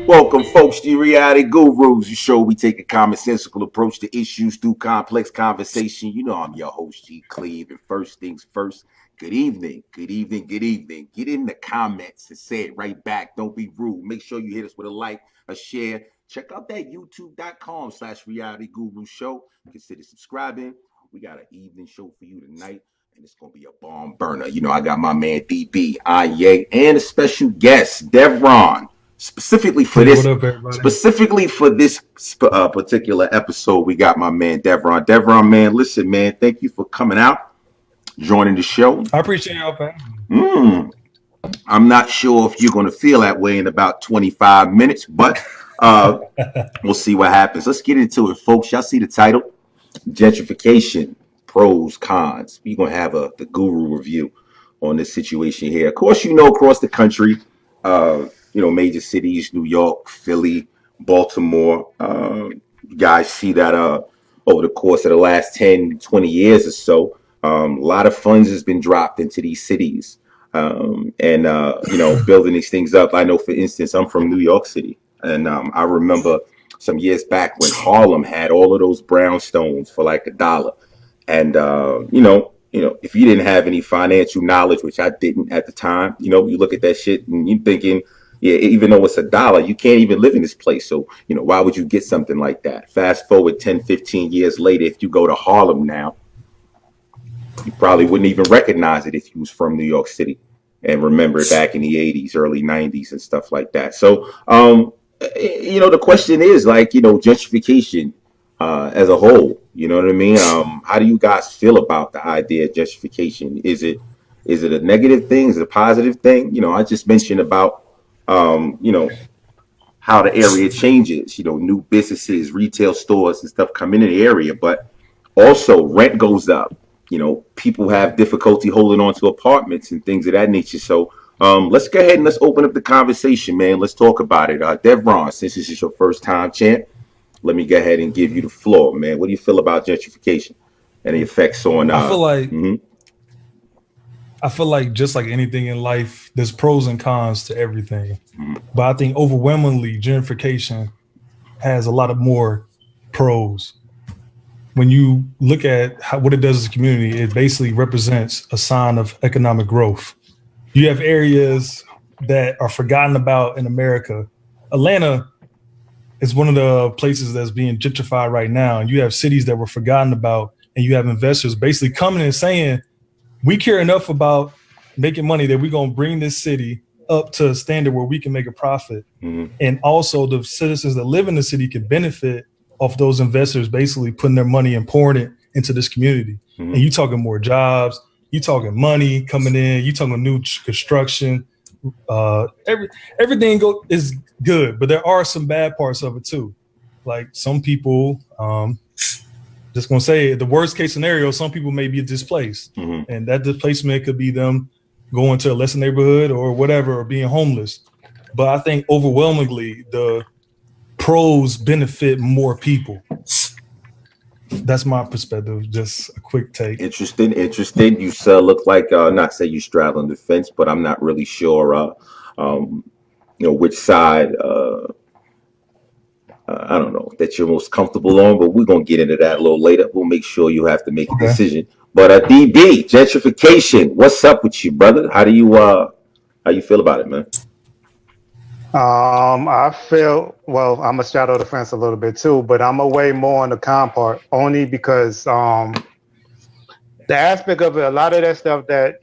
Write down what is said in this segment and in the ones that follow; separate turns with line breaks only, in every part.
Welcome, folks, to Reality Gurus, the show we take a commonsensical approach to issues through complex conversation. You know I'm your host, G. Cleve, and first things first, good evening, good evening, good evening. Get in the comments and say it right back. Don't be rude. Make sure you hit us with a like, a share. Check out that youtube.com/Reality Guru Show. Consider subscribing. We got an evening show for you tonight, and it's going to be a bomb burner. You know, I got my man DB, Ye, and a special guest, Devron. Specifically for
Hey,
this,
what up, everybody?
particular episode, we got my man Devron. Devron, man, listen, man, thank you for coming out, joining the show.
I appreciate y'all, man.
Mm, I'm not sure if you're going to feel that way in about 25 minutes, but uh, we'll see what happens. Let's get into it, folks. Y'all see the title: Gentrification, pros, cons. We're going to have the guru review on this situation here. Of course, you know, across the country, major cities, New York, Philly, Baltimore. You guys see that over the course of the last 10, 20 years or so, a lot of funds has been dropped into these cities and building these things up. I know, for instance, I'm from New York City, and I remember some years back when Harlem had all of those brownstones for like $1. And if you didn't have any financial knowledge, which I didn't at the time, you look at that shit and you're thinking, yeah, even though it's $1, you can't even live in this place. So, why would you get something like that? Fast forward 10, 15 years later, if you go to Harlem now, you probably wouldn't even recognize it if you was from New York City and remember it back in the 80s, early 90s and stuff like that. So, the question is, like, gentrification as a whole. You know what I mean? How do you guys feel about the idea of gentrification? Is it a negative thing? Is it a positive thing? I just mentioned about how the area changes. New businesses, retail stores, and stuff come in the area, but also rent goes up. People have difficulty holding on to apartments and things of that nature. So let's go ahead and let's open up the conversation, man. Let's talk about it. Devron, since this is your first time, champ, let me go ahead and give you the floor, man. What do you feel about gentrification and the effects on?
I feel like
Mhm.
I feel like just like anything in life, there's pros and cons to everything.
Mhm.
But I think overwhelmingly, gentrification has a lot of more pros. When you look at what it does as a community, it basically represents a sign of economic growth. You have areas that are forgotten about in America. Atlanta is one of the places that's being gentrified right now. And you have cities that were forgotten about, and you have investors basically coming and saying, we care enough about making money that we're going to bring this city up to a standard where we can make a profit.
Mhm.
And also the citizens that live in the city can benefit off those investors basically putting their money and pouring it into this community.
Mhm.
And you talking more jobs, you talking money coming in, you talking new construction. Everything is good, but there are some bad parts of it too. Like some people, just gonna say the worst case scenario, some people may be displaced,
Mhm.
and that displacement could be them going to a lesser neighborhood or whatever, or being homeless. But I think overwhelmingly the pros benefit more people. That's my perspective. Just a quick take.
Interesting. You look like not say you straddling the fence, but I'm not really sure. Um, which side. I don't know that you're most comfortable on, but we're gonna get into that a little later. We'll make sure you have to make a
Okay.
decision. But DB gentrification, what's up with you, brother? How you feel about it, man?
I feel well. I'm a shadow the fence a little bit too, but I'm away more on the con part only because the aspect of it, a lot of that stuff that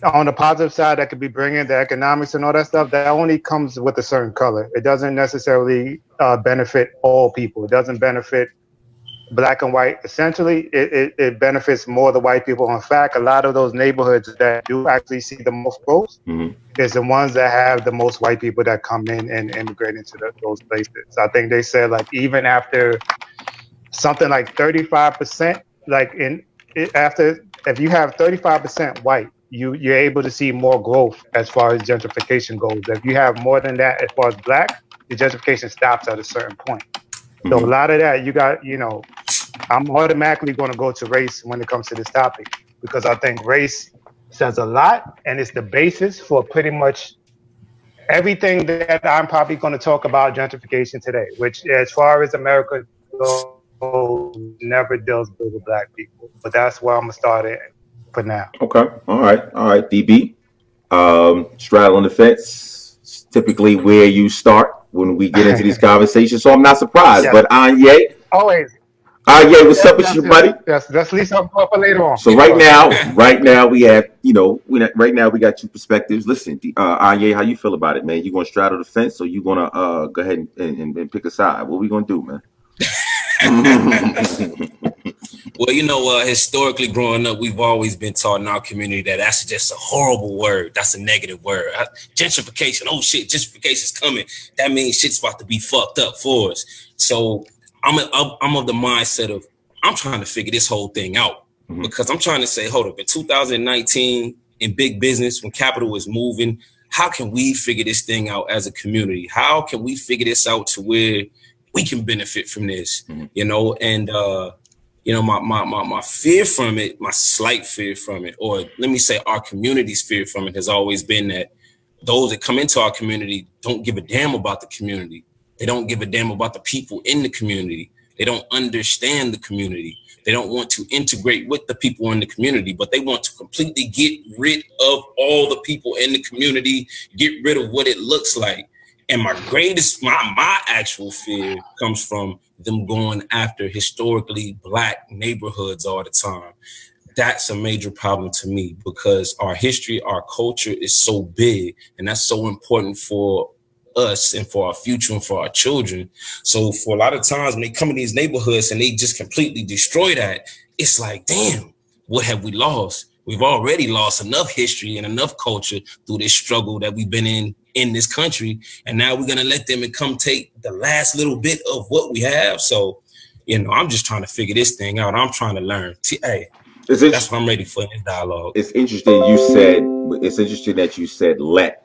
on the positive side that could be bringing the economics and all that stuff, that only comes with a certain color. It doesn't necessarily benefit all people. It doesn't benefit black and white. Essentially, it benefits more the white people. In fact, a lot of those neighborhoods that do actually see the most growth
Mhm.
is the ones that have the most white people that come in and immigrate into those places. I think they said like even after something like 35%, like after if you have 35% white, you're able to see more growth as far as gentrification goes. If you have more than that as far as black, the gentrification stops at a certain point. So a
Mhm.
lot of that, you got, I'm automatically going to go to race when it comes to this topic because I think race says a lot and it's the basis for pretty much everything that I'm probably going to talk about gentrification today, which as far as America goes, never deals with black people. But that's where I'm going to start at for now.
Okay. All right. DB. Straddling the fence is typically where you start when we get into these conversations. So I'm not surprised.
Yes.
But Anye.
Always.
Anye, what's up with you, buddy?
Yes, that's at least something for later on.
So right now we have, right now we got two perspectives. Listen, Anye, how you feel about it, man? You gonna straddle the fence, or you gonna go ahead and pick a side? What we gonna do, man?
Well, historically growing up, we've always been taught in our community that that's just a horrible word. That's a negative word. Gentrification. Oh shit, gentrification's coming. That means shit's about to be fucked up for us. So I'm of the mindset of I'm trying to figure this whole thing out, because I'm trying to say, hold up, in 2019 in big business, when capital is moving, how can we figure this thing out as a community? How can we figure this out to where we can benefit from this? My fear from it, my slight fear from it, or let me say our community's fear from it, has always been that those that come into our community don't give a damn about the community. They don't give a damn about the people in the community. They don't understand the community. They don't want to integrate with the people in the community, but they want to completely get rid of all the people in the community, get rid of what it looks like. And my actual fear comes from them going after historically black neighborhoods all the time. That's a major problem to me, because our history, our culture is so big, and that's so important for us and for our future and for our children. So for a lot of times when they come in these neighborhoods and they just completely destroy that, it's like, damn, what have we lost? We've already lost enough history and enough culture through this struggle that we've been in this country. And now we're going to let them come take the last little bit of what we have. So, I'm just trying to figure this thing out. I'm trying to learn. Hey, that's what I'm ready for in this dialogue.
It's interesting that you said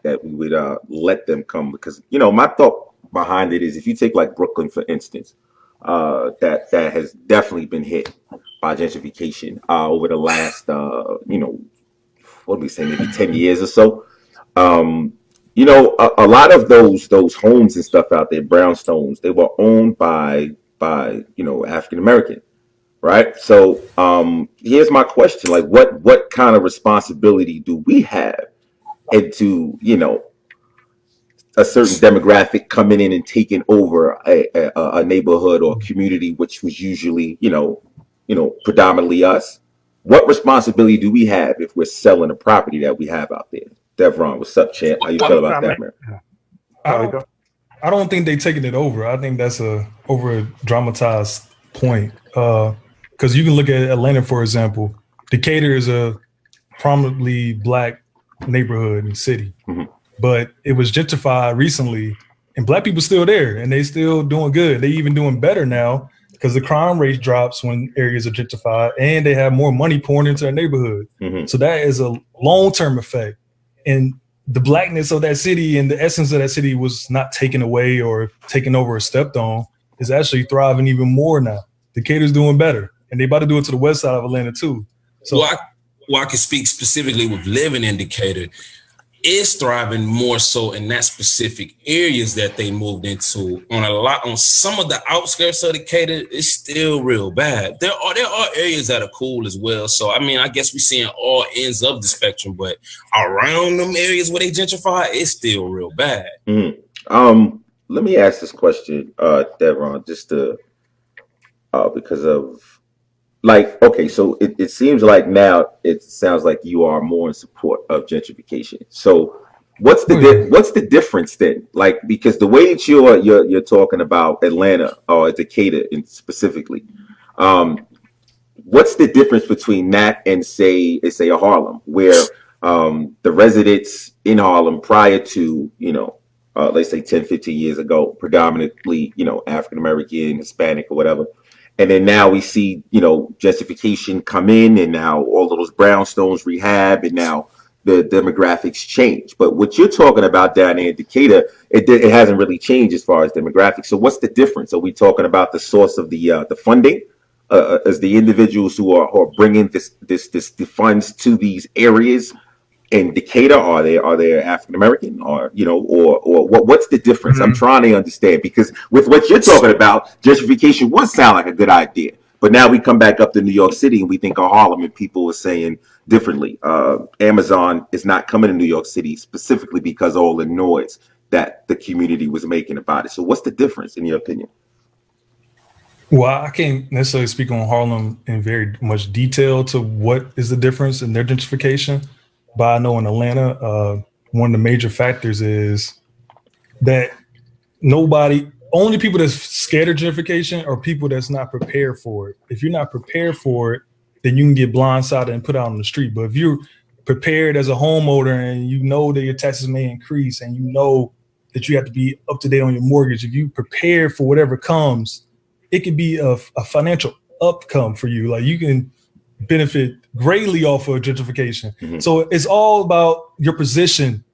that we would let them come, because my thought behind it is, if you take like Brooklyn for instance, that has definitely been hit by gentrification over the last what do we say, maybe 10 years or so. A lot of those homes and stuff out there, brownstones, they were owned by African American. Right. So here's my question. Like, what kind of responsibility do we have into, a certain demographic coming in and taking over a neighborhood or community, which was usually, predominantly us? What responsibility do we have if we're selling the property that we have out there? Devron, what's up, champ? How you feel about that, man?
I don't think they're taking it over. I think that's a over dramatized point. Because you can look at Atlanta, for example. Decatur is a prominently black neighborhood and city, but it was gentrified recently, and black people still there, and they still doing good. They even doing better now because the crime rate drops when areas are gentrified, and they have more money pouring into their neighborhood. So that is a long-term effect, and the blackness of that city and the essence of that city was not taken away or taken over or stepped on. Is actually thriving even more now. Decatur's doing better. And they about to do it to the west side of Atlanta too. So
I can speak specifically with living in Decatur. It's thriving more so in that specific areas that they moved into. On some of the outskirts of Decatur, it's still real bad. There are areas that are cool as well. So I guess we're seeing all ends of the spectrum, but around them areas where they gentrify, it's still real bad.
Let me ask this question, Devron, just to because of so it seems like now it sounds like you are more in support of gentrification. So what's the difference then? Like, because the way that you're talking about Atlanta or Decatur specifically, what's the difference between that and say a Harlem, where the residents in Harlem prior to let's say 10, 15 years ago, predominantly African American, Hispanic, or whatever. And then now we see, gentrification come in, and now all of those brownstones rehab, and now the demographics change. But what you're talking about down there in Decatur, it hasn't really changed as far as demographics. So what's the difference? Are we talking about the source of the funding? As the individuals who are bringing the funds to these areas, in Decatur? Are they African American, or what's the difference? I'm trying to understand, because with what you're talking about, gentrification would sound like a good idea, but now we come back up to New York City and we think of Harlem, and people are saying differently. Amazon is not coming to New York City specifically because of all the noise that the community was making about it. So what's the difference in your opinion?
Well, I can't necessarily speak on Harlem in very much detail to what is the difference in their gentrification, but I know in Atlanta, one of the major factors is that only people that's scared of gentrification are people that's not prepared for it. If you're not prepared for it, then you can get blindsided and put out on the street. But if you're prepared as a homeowner and you know that your taxes may increase and you know that you have to be up to date on your mortgage, if you prepare for whatever comes, it could be a financial outcome for you. Like, you can benefit greatly off of gentrification. Mm-hmm. So it's all about your position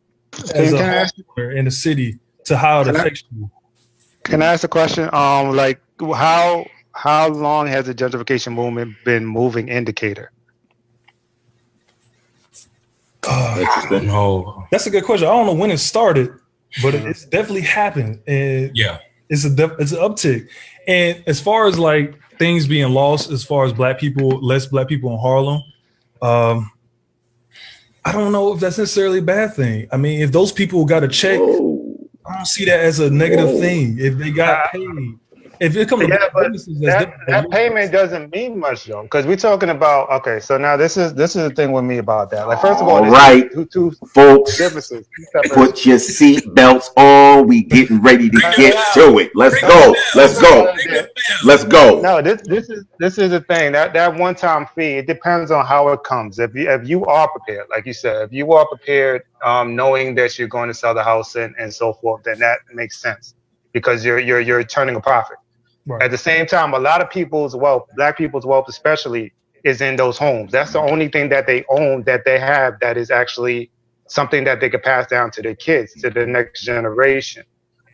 as a homeowner in the city to how it affects you.
Can I ask a question? Like, how long has the gentrification movement been moving in Decatur?
No, that's a good question. I don't know when it started, but it's definitely happened. And
yeah,
it's an uptick. And as far as like things being lost, as far as less black people in Harlem, I don't know if that's necessarily a bad thing. I mean, if those people got a check, I don't see that as a negative thing. If they got paid, if it comes to businesses,
that payment doesn't mean much though, because we're talking about, okay, so now this is the thing with me about that. Like, first of all,
right,
two
folks,
differences.
Put your seat belts on. We getting ready to get to it. Let's go.
No, this is the thing. That one-time fee, it depends on how it comes. If you are prepared, like you said, if you are prepared, knowing that you're going to sell the house and so forth, then that makes sense, because you're turning a profit. Right. At the same time, a lot of people's wealth, black people's wealth especially, is in those homes. That's the only thing that they own, that they have, that is actually something that they could pass down to their kids, to the next generation.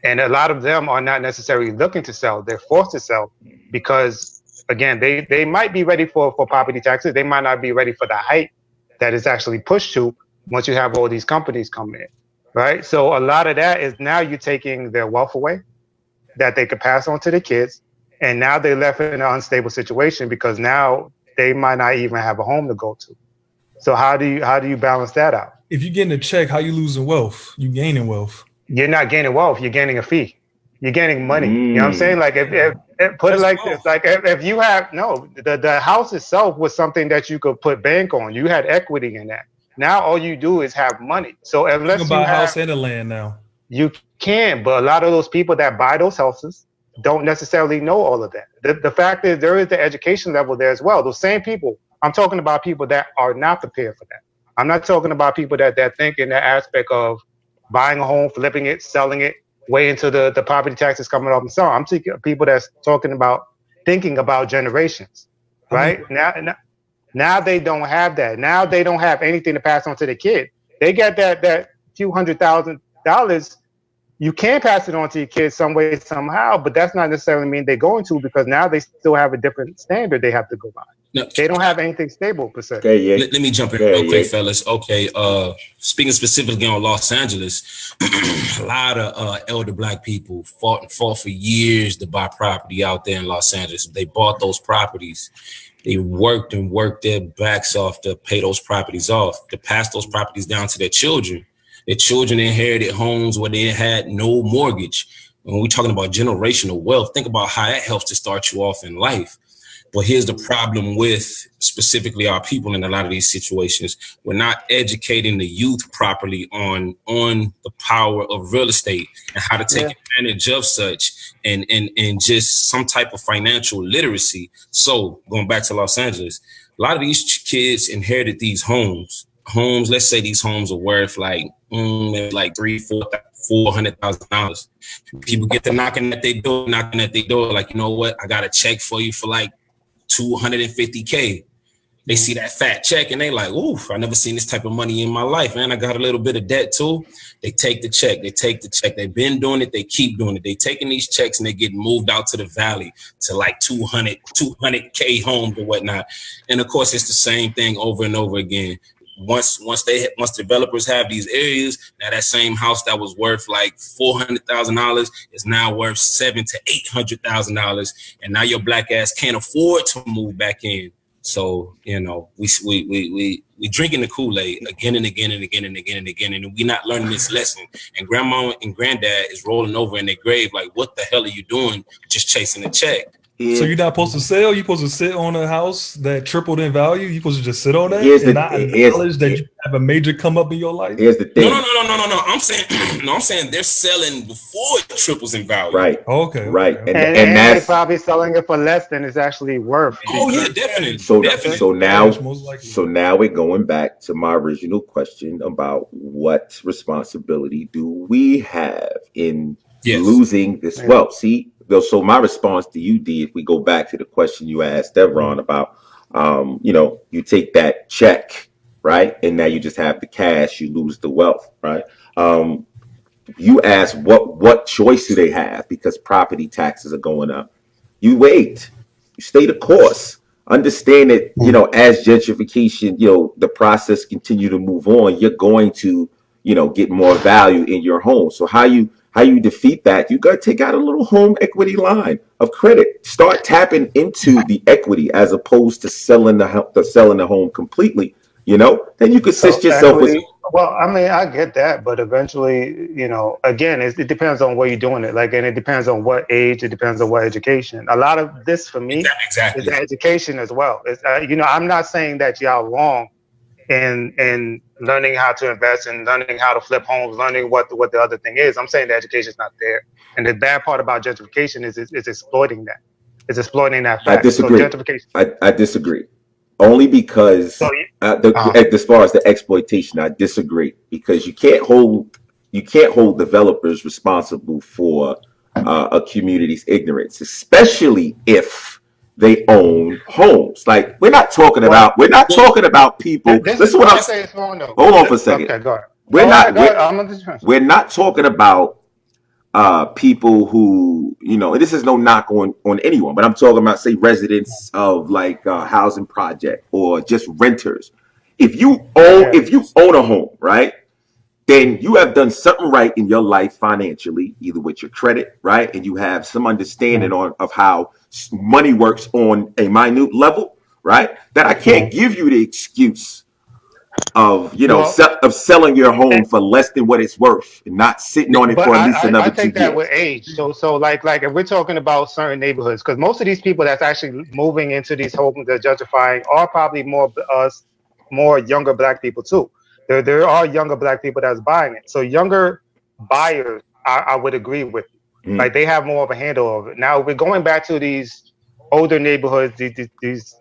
And a lot of them are not necessarily looking to sell. They're forced to sell because, again, they might be ready for property taxes. They might not be ready for the height that is actually pushed to once you have all these companies come in, right? So a lot of that is now you're taking their wealth away that they could pass on to the kids. And now they're left in an unstable situation because now they might not even have a home to go to. So how do you balance that out?
If you're getting a check, how you losing wealth? You gaining wealth.
You're not gaining wealth. You're gaining a fee. You're gaining money. You know what I'm saying? Like, if put it like this, like if you have, the house itself was something that you could put bank on. You had equity in that. Now all you do is have money. So unless
you can buy a house and a land now.
You can, but a lot of those people that buy those houses don't necessarily know all of that. The fact is, there is the education level there as well. Those same people, I'm talking about people that are not prepared for that. I'm not talking about people that think in that aspect of buying a home, flipping it, selling it, waiting until the property taxes coming off and so on. I'm thinking people that's thinking about generations, right? Now they don't have that. Now they don't have anything to pass on to the kid. They got that few $100,000. You can pass it on to your kids some way, somehow, but that's not necessarily mean they're going to, because now they still have a different standard they have to go by. No, they don't have anything stable per se.
Okay, yeah.
Let me jump in real quick, fellas. Okay, speaking specifically on Los Angeles, a lot of elder black people fought for years to buy property out there in Los Angeles. They bought those properties. They worked their backs off to pay those properties off, to pass those properties down to their children. Their children inherited homes where they had no mortgage. When we're talking about generational wealth, think about how that helps to start you off in life. But here's the problem with specifically our people in a lot of these situations. We're not educating the youth properly on the power of real estate and how to take advantage of such and just some type of financial literacy. So going back to Los Angeles, a lot of these kids inherited these homes. Let's say these homes are worth like maybe like $400,000. People get to knocking at their door, like, you know what? I got a check for you for like $250K. They see that fat check and they like, ooh, I never seen this type of money in my life, man. I got a little bit of debt too. They take the check. They've been doing it. They keep doing it. They taking these checks and they get moved out to the valley to like 200K homes or whatnot. And of course, it's the same thing over and over again. once developers have these areas, now that same house that was worth like $400,000 is now worth $700,000 to $800,000, and now your black ass can't afford to move back in. So we drinking the Kool-Aid again and again and again and again and again, and we're not learning this lesson. And grandma and granddad is rolling over in their grave like, what the hell are you doing? Just chasing a check.
Yeah. So you're not supposed to sell. You're supposed to sit on a house that tripled in value. You're supposed to just sit on that and not acknowledge that you have a major come up in your life.
Here's the thing.
No. I'm saying they're selling before it triples in value.
Right.
Okay.
Right.
And they're probably selling it for less than it's actually worth.
Oh yeah, definitely.
So now we're going back to my original question about what responsibility do we have in losing this wealth? See. So my response to you, D, if we go back to the question you asked Devron about, you take that check, right? And now you just have the cash, you lose the wealth, right? You ask what choice do they have because property taxes are going up. You wait, you stay the course. Understand that, as gentrification, the process continue to move on, you're going to, get more value in your home. So how you defeat that, you got to take out a little home equity line of credit. Start tapping into the equity as opposed to selling the home completely. Then you could assist yourself with.
Well, I mean, I get that, but eventually, again, it depends on where you're doing it. Like, and it depends on what age. It depends on what education. A lot of this for me is education as well. It's, I'm not saying that y'all wrong in learning how to invest and learning how to flip homes, learning what the other thing is. I'm saying the education is not there. And the bad part about gentrification is exploiting that. It's exploiting that fact.
I disagree.
So gentrification.
I disagree. Only because as far as the exploitation, I disagree because you can't hold developers responsible for a community's ignorance, especially if they own homes. Like we're not talking about people. This is what I'm saying. Hold on for a second.
Okay, go ahead.
We're not talking about people who, this is no knock on anyone, but I'm talking about, say, residents of like housing project or just renters. If you own a home, right, then you have done something right in your life financially, either with your credit, right, and you have some understanding of how money works on a minute level, right, that I can't give you the excuse of of selling your home for less than what it's worth and not sitting on it for at least another 2 years.
I take that with age. So like if we're talking about certain neighborhoods, because most of these people that's actually moving into these homes they're gentrifying are probably more younger black people too. There are younger black people that's buying it. So younger buyers, I would agree with you. Like they have more of a handle of it. Now we're going back to these older neighborhoods, these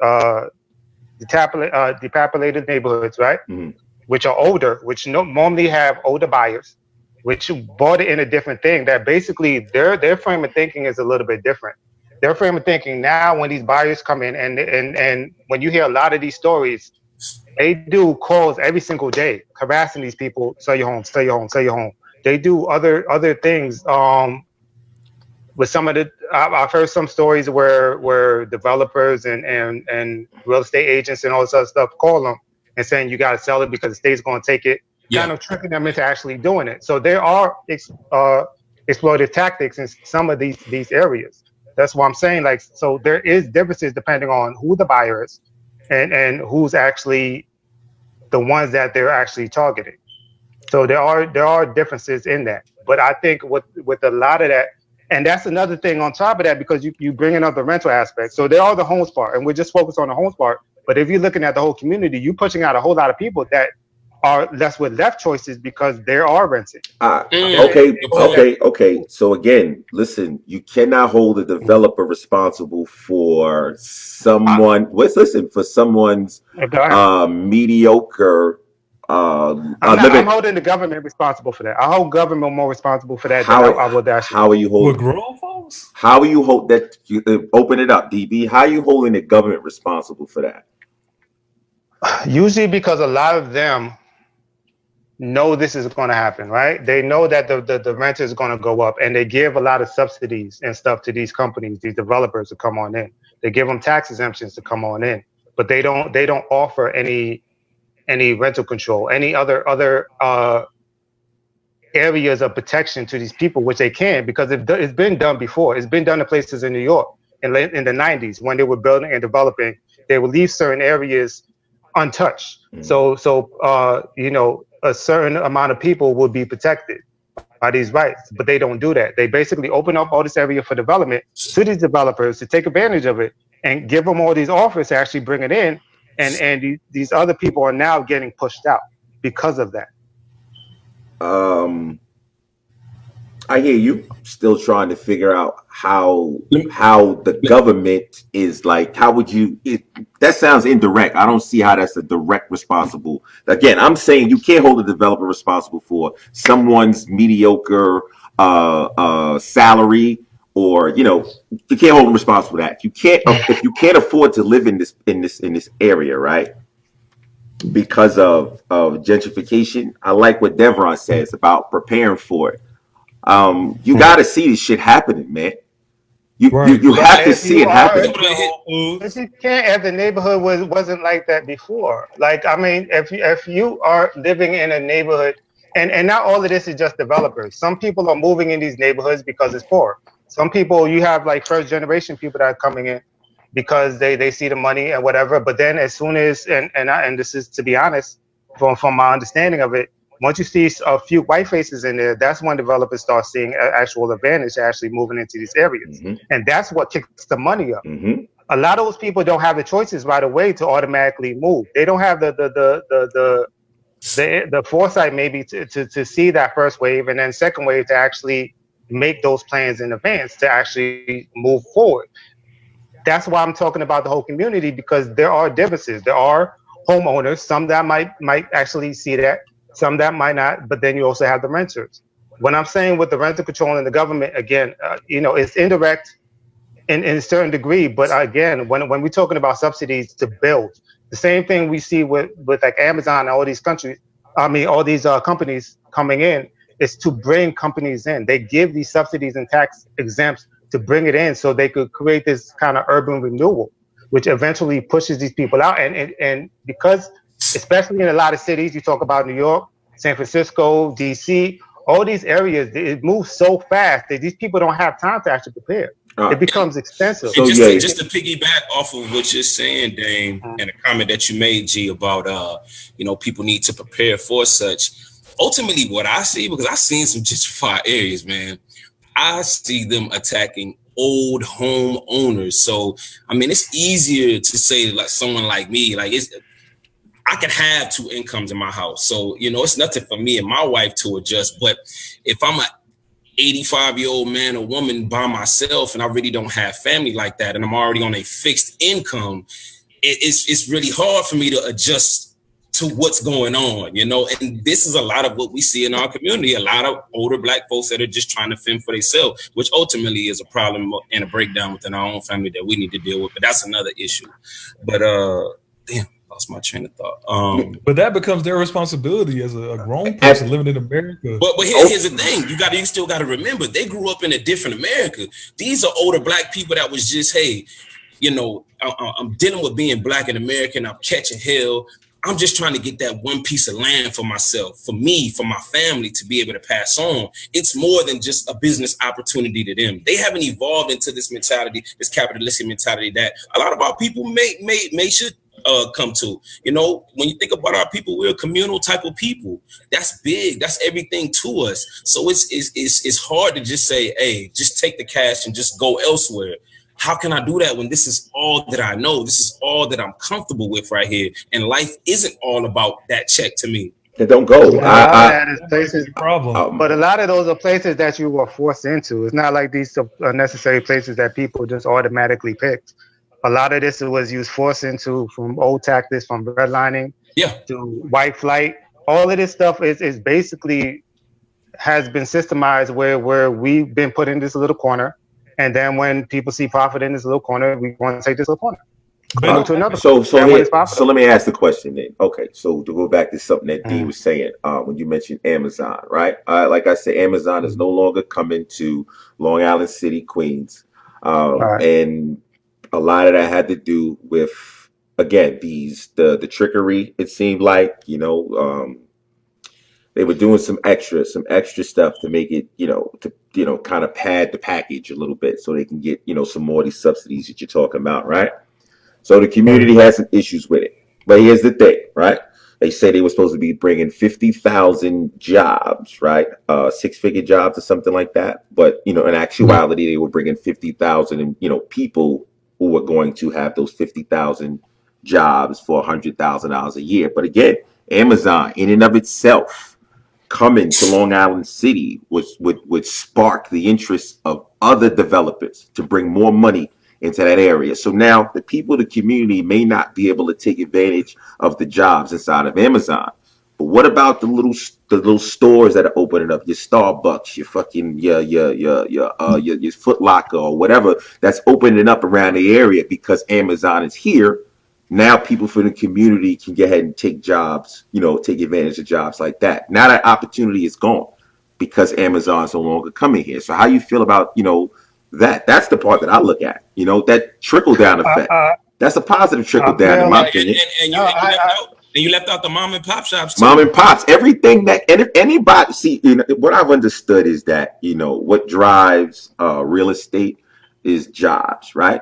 depopulated neighborhoods, right? Which are older, which normally have older buyers, which bought it in a different thing. That basically their frame of thinking is a little bit different. Their frame of thinking now, when these buyers come in, and when you hear a lot of these stories, they do calls every single day harassing these people. Sell your home, sell your home, sell your home. They do other things. With some of the, I've heard some stories where developers and real estate agents and all this other stuff call them and saying you got to sell it because the state's going to take it, kind of tricking them into actually doing it. So there are exploitative tactics in some of these areas. That's what I'm saying. Like, so there is differences depending on who the buyer is and who's actually the ones that they're actually targeting. So there are differences in that. But I think with a lot of that. And that's another thing on top of that, because you bring in up the rental aspect. So there are the homes part, and we're just focused on the homes part. But if you're looking at the whole community, you're pushing out a whole lot of people that are left with left choices because they are renting.
Okay. So again, listen, you cannot hold a developer responsible for someone's mediocre.
I'm holding the government responsible for that. I hold government more responsible for that
how
I would actually.
How are you holding?
With grown folks?
How are you hold that? Open it up, DB. How are you holding the government responsible for that?
Usually because a lot of them know this is going to happen, right? They know that the rent is going to go up, and they give a lot of subsidies and stuff to these companies, these developers to come on in. They give them tax exemptions to come on in, but they don't offer any any rental control, any other areas of protection to these people, which they can, because it's been done before. It's been done in places in New York in the 90s when they were building and developing. They would leave certain areas untouched. So a certain amount of people will be protected by these rights, but they don't do that. They basically open up all this area for development to these developers to take advantage of it and give them all these offers to actually bring it in. And these other people are now getting pushed out because of that.
I hear you. Still trying to figure out how the government is like. How would you? That sounds indirect. I don't see how that's a direct responsible. Again, I'm saying you can't hold a developer responsible for someone's mediocre salary, or you can't hold them responsible for that. If you can't afford to live in this area, right? Because of gentrification, I like what Devron says about preparing for it. You got to see this shit happening, man. You have to see it happen.
But you can't, if the neighborhood wasn't like that before. Like, I mean, if you are living in a neighborhood, and not all of this is just developers. Some people are moving in these neighborhoods because it's poor. Some people, you have like first generation people that are coming in because they see the money and whatever. But then as soon as, and this is to be honest, from my understanding of it, once you see a few white faces in there, that's when developers start seeing actual advantage to actually moving into these areas. And that's what kicks the money up. A lot of those people don't have the choices right away to automatically move. They don't have the foresight maybe to see that first wave, and then second wave to actually make those plans in advance to actually move forward. That's why I'm talking about the whole community, because there are differences. There are homeowners, some that might actually see that, some that might not, but then you also have the renters. When I'm saying with the rental control and the government, again, it's indirect in a certain degree, but again, when we're talking about subsidies to build, the same thing we see with like Amazon and all these companies coming in, is to bring companies in. They give these subsidies and tax exempts to bring it in so they could create this kind of urban renewal, which eventually pushes these people out. And because, especially in a lot of cities, you talk about New York, San Francisco, DC, all these areas, it moves so fast that these people don't have time to actually prepare. It becomes expensive.
So just to piggyback off of what you're saying, Dame, and a comment that you made, G, about people need to prepare for such. Ultimately, what I see, because I've seen some gentrified areas, man, I see them attacking old home owners. So I mean, it's easier to say like someone like me, like I can have two incomes in my house. So, it's nothing for me and my wife to adjust. But if I'm a 85-year-old man or woman by myself and I really don't have family like that, and I'm already on a fixed income, it's really hard for me to adjust to what's going on, and this is a lot of what we see in our community, a lot of older Black folks that are just trying to fend for themselves, which ultimately is a problem and a breakdown within our own family that we need to deal with. But that's another issue. But damn, lost my train of thought.
But that becomes their responsibility as a grown person living in America.
But here's the thing: you still got to remember they grew up in a different America. These are older Black people that was just, hey, I'm dealing with being Black in America, and I'm catching hell. I'm just trying to get that one piece of land for myself, for me, for my family to be able to pass on. It's more than just a business opportunity to them. They haven't evolved into this mentality, this capitalistic mentality that a lot of our people should come to. When you think about our people, we're a communal type of people. That's big. That's everything to us. So it's hard to just say, hey, just take the cash and just go elsewhere. How can I do that when this is all that I know? This is all that I'm comfortable with right here. And life isn't all about that check to me.
It don't go.
Problem. But a lot of those are places that you were forced into. It's not like these are necessary places that people just automatically picked. A lot of this was used forced into, from old tactics, from redlining to white flight. All of this stuff is basically has been systemized where we've been put in this little corner. And then when people see profit in this little corner, we want to take this little corner. To another.
So let me ask the question then. Okay, so to go back to something that D was saying when you mentioned Amazon, right? Like I said, Amazon is no longer coming to Long Island City, Queens. And a lot of that had to do with again, the trickery, it seemed like, they were doing some extra stuff to make it, kind of pad the package a little bit so they can get, some more of these subsidies that you're talking about, right? So the community has some issues with it. But here's the thing, right? They say they were supposed to be bringing 50,000 jobs, right? Six-figure jobs or something like that. But, in actuality, they were bringing 50,000 and, people who were going to have those 50,000 jobs for $100,000 a year. But again, Amazon in and of itself coming to Long Island City would spark the interest of other developers to bring more money into that area. So now the people of the community may not be able to take advantage of the jobs inside of Amazon. But what about the little stores that are opening up, your Starbucks, your fucking your Foot Locker or whatever that's opening up around the area because Amazon is here? Now people from the community can go ahead and take jobs, take advantage of jobs like that. Now that opportunity is gone because Amazon's no longer coming here. So how you feel about, that's the part that I look at, that trickle down effect. That's a positive trickle down in my opinion.
And you left out the mom and pop shops too.
Mom and pops, everything that, and if anybody see, what I've understood is that, what drives real estate is jobs, right?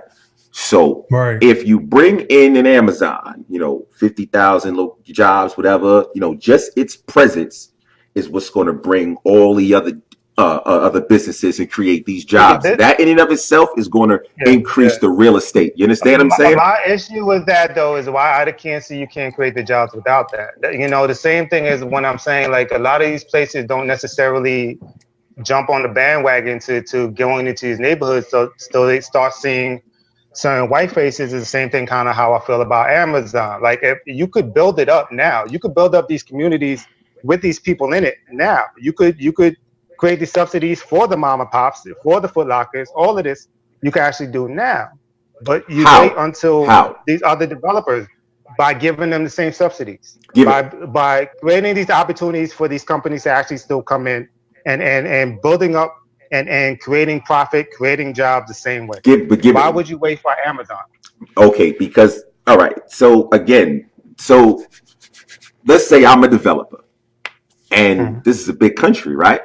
So if you bring in an Amazon, 50,000 jobs, whatever, just its presence is what's going to bring all the other businesses and create these jobs. That in and of itself is going to increase the real estate. You understand what I'm saying?
My issue with that, though, is why I can't see you can't create the jobs without that. The same thing is when I'm saying, like, a lot of these places don't necessarily jump on the bandwagon to going into these neighborhoods. So they start seeing certain white faces. Is the same thing kind of how I feel about Amazon. Like, if you could build it up now, you could build up these communities with these people in it now. You could create the subsidies for the mom and pops, for the Foot Lockers, all of this you can actually do now. But you wait until these other developers by giving them the same subsidies, by creating these opportunities for these companies to actually still come in and building up and creating profit, creating jobs the same way. Why would you wait for Amazon?
Okay, because, all right. So again, let's say I'm a developer and this is a big country, right?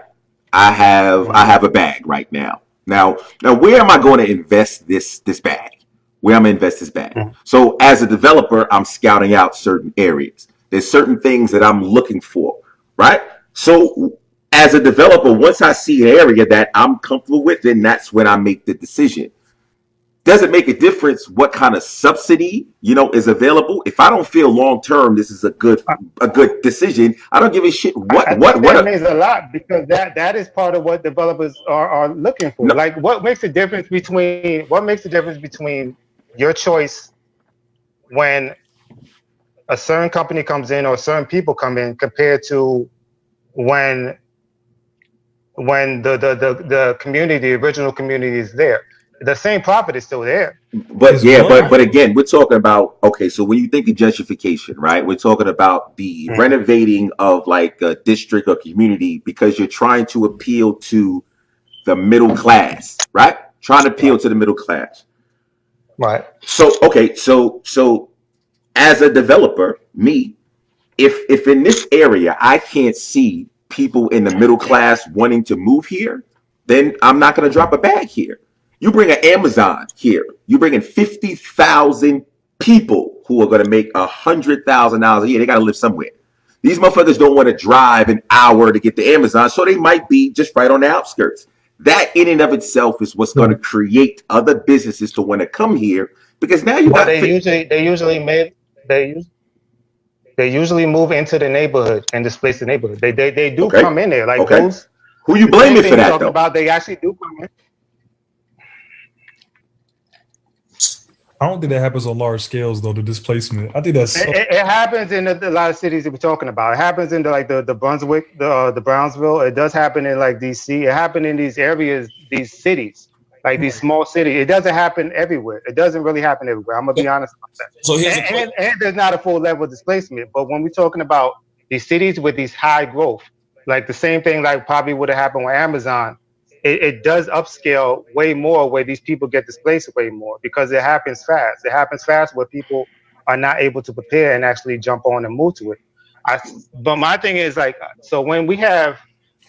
I have a bag right now. Now, where am I going to invest this bag? Where I'm going to invest this bag? So as a developer, I'm scouting out certain areas. There's certain things that I'm looking for, right? So as a developer, once I see an area that I'm comfortable with, then that's when I make the decision. Does it make a difference what kind of subsidy, is available? If I don't feel long term this is a good decision, I don't give a shit
that means a lot, because that is part of what developers are looking for. No. Like, what makes the difference between your choice when a certain company comes in or certain people come in compared to when the community, the original community, is there? The same profit is still there.
But again, we're talking about, okay, so when you think of gentrification, right, we're talking about the renovating of like a district or community because you're trying to appeal to the middle class, right? Trying to appeal to the middle class.
Right.
So, okay, so as a developer, if in this area I can't see people in the middle class wanting to move here, then I'm not going to drop a bag here. You bring an Amazon here, you bring in 50,000 people who are going to make $100,000 a year. They got to live somewhere. These motherfuckers don't want to drive an hour to get to Amazon, so they might be just right on the outskirts. That in and of itself is what's going to create other businesses to want to come here, because now you got.
They usually move into the neighborhood and displace the neighborhood. They do come in there, like those.
Who you blaming for that though?
About, they actually do come in.
I don't think that happens on large scales, though, the displacement. I think that's...
It happens in a lot of cities that we're talking about. It happens in the Brunswick, the Brownsville. It does happen in like DC. It happens in these areas, these cities, like these small cities. It doesn't happen everywhere. It doesn't really happen everywhere. I'm going to be honest about that.
So here's
and there's not a full level of displacement. But when we're talking about these cities with these high growth, like the same thing like probably would have happened with Amazon, it does upscale way more where these people get displaced way more because it happens fast. It happens fast where people are not able to prepare and actually jump on and move to it. But my thing is like, so when we have,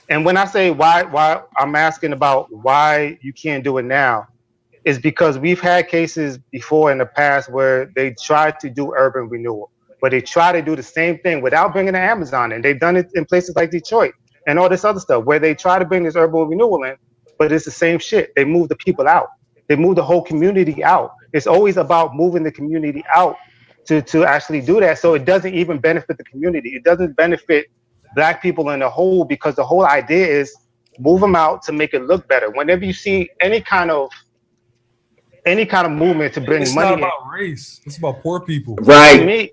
and when I say why I'm asking about why you can't do it now, is because we've had cases before in the past where they tried to do urban renewal, where they try to do the same thing without bringing the Amazon in. They've done it in places like Detroit and all this other stuff, where they try to bring this urban renewal in, but it's the same shit. They move the people out. They move the whole community out. It's always about moving the community out to actually do that. So it doesn't even benefit the community. It doesn't benefit Black people in the whole, because the whole idea is move them out to make it look better. Whenever you see any kind of movement to bring
It's
money
not about race. It's about poor people.
Right.
to me,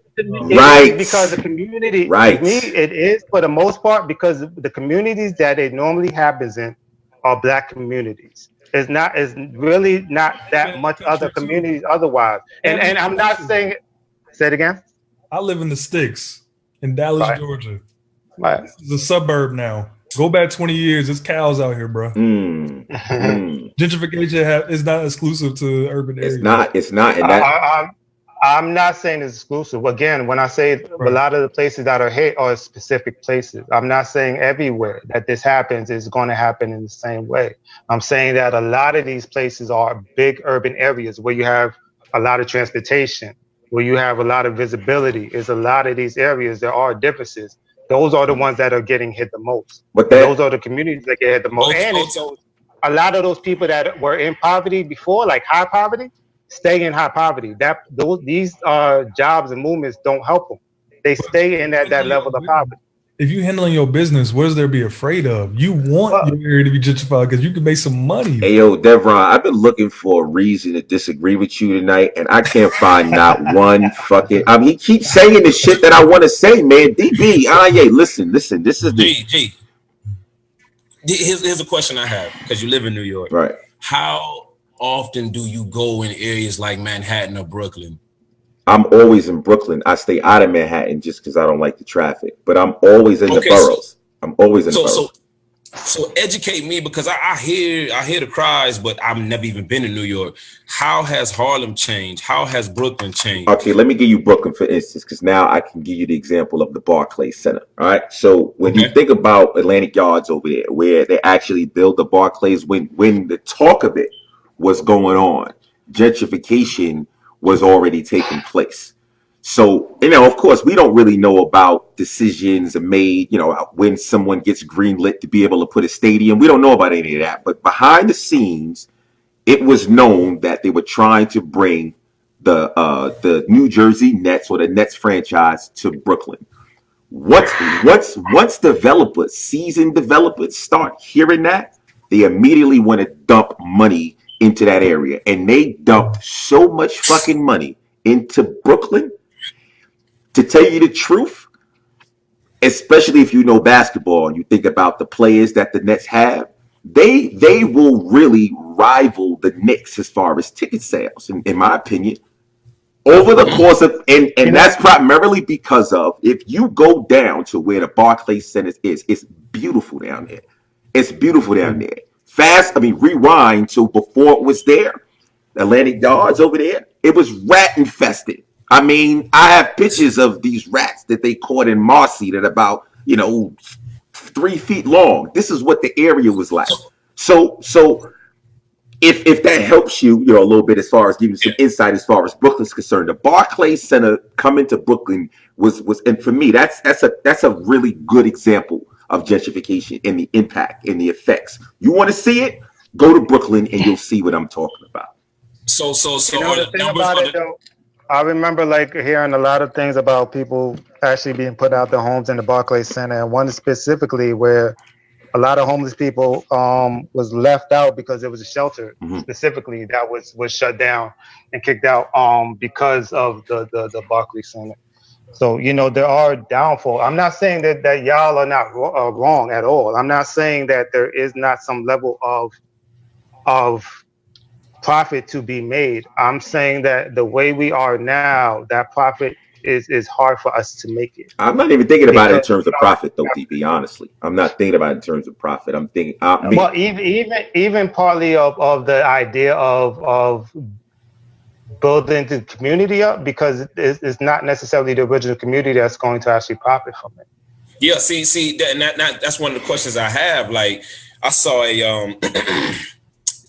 Right.
because the community,
Right.
to me, it is for the most part, because the communities that it normally happens in are Black communities. It's really not that much other communities otherwise. And I'm not saying, say it again.
I live in the sticks in Dallas,
Right.
Georgia.
Right.
It's a suburb now. Go back 20 years. There's cows out here, bro. Gentrification is not exclusive to urban areas.
It's not. And that,
I'm not saying it's exclusive. Again, when I say a lot of the places that are hit are specific places, I'm not saying everywhere that this happens is going to happen in the same way. I'm saying that a lot of these places are big urban areas where you have a lot of transportation, where you have a lot of visibility. Is a lot of these areas, there are differences. Those are the ones that are getting hit the most.
But
those are the communities that get hit the most. And it's a lot of those people that were in poverty before, like high poverty, stay in high poverty. These jobs and movements don't help them. They stay in that level of poverty.
If you're handling your business, what is there to be afraid of? You want your area to be gentrified because you can make some money.
Hey, yo, Devron, I've been looking for a reason to disagree with you tonight, and I can't find not one fucking. I mean, he keeps saying the shit that I want to say, man. DB, listen. This is the.
G. Here's a question I have, because you live in New York.
Right.
How often do you go in areas like Manhattan or Brooklyn?
I'm always in Brooklyn. I stay out of Manhattan just because I don't like the traffic. But I'm always in the boroughs. I'm always in the boroughs.
So educate me, because I hear the cries, but I've never even been in New York. How has Harlem changed? How has Brooklyn changed?
Okay, let me give you Brooklyn for instance, because now I can give you the example of the Barclays Center. All right. So when you think about Atlantic Yards over there, where they actually built the Barclays, when the talk of it was going on, gentrification was already taking place. So, of course, we don't really know about decisions made, when someone gets greenlit to be able to put a stadium. We don't know about any of that. But behind the scenes, it was known that they were trying to bring the New Jersey Nets or the Nets franchise to Brooklyn. Once developers, seasoned developers, start hearing that, they immediately want to dump money into that area. And they dumped so much fucking money into Brooklyn. To tell you the truth, especially if you know basketball and you think about the players that the Nets have, they will really rival the Knicks as far as ticket sales, in my opinion, over the course of, and that's primarily because of, if you go down to where the Barclays Center is, it's beautiful down there. It's beautiful down there. Rewind to before it was there, Atlantic Yards over there, it was rat infested. I mean, I have pictures of these rats that they caught in Marcy that about, 3 feet long. This is what the area was like. So if that helps you, a little bit as far as giving some insight as far as Brooklyn's concerned, the Barclays Center coming to Brooklyn was, and for me, that's a really good example of gentrification and the impact and the effects. You want to see it? Go to Brooklyn and you'll see what I'm talking about.
So
the thing about it, though, I remember hearing a lot of things about people actually being put out their homes in the Barclays Center, and one specifically where a lot of homeless people was left out because it was a shelter specifically that was shut down and kicked out because of the Barclays Center. So there are downfalls. I'm not saying that y'all are not wrong at all. I'm not saying that there is not some level of profit to be made. I'm saying that the way we are now, that profit is hard for us to make it.
I'm not even thinking about it in terms of profit, though, DB. Honestly, I'm not thinking about it in terms of profit. I'm thinking,
well, even partly of the idea of building the community up, because it's not necessarily the original community that's going to actually profit from it.
Yeah, see, that's one of the questions I have. Like, I saw a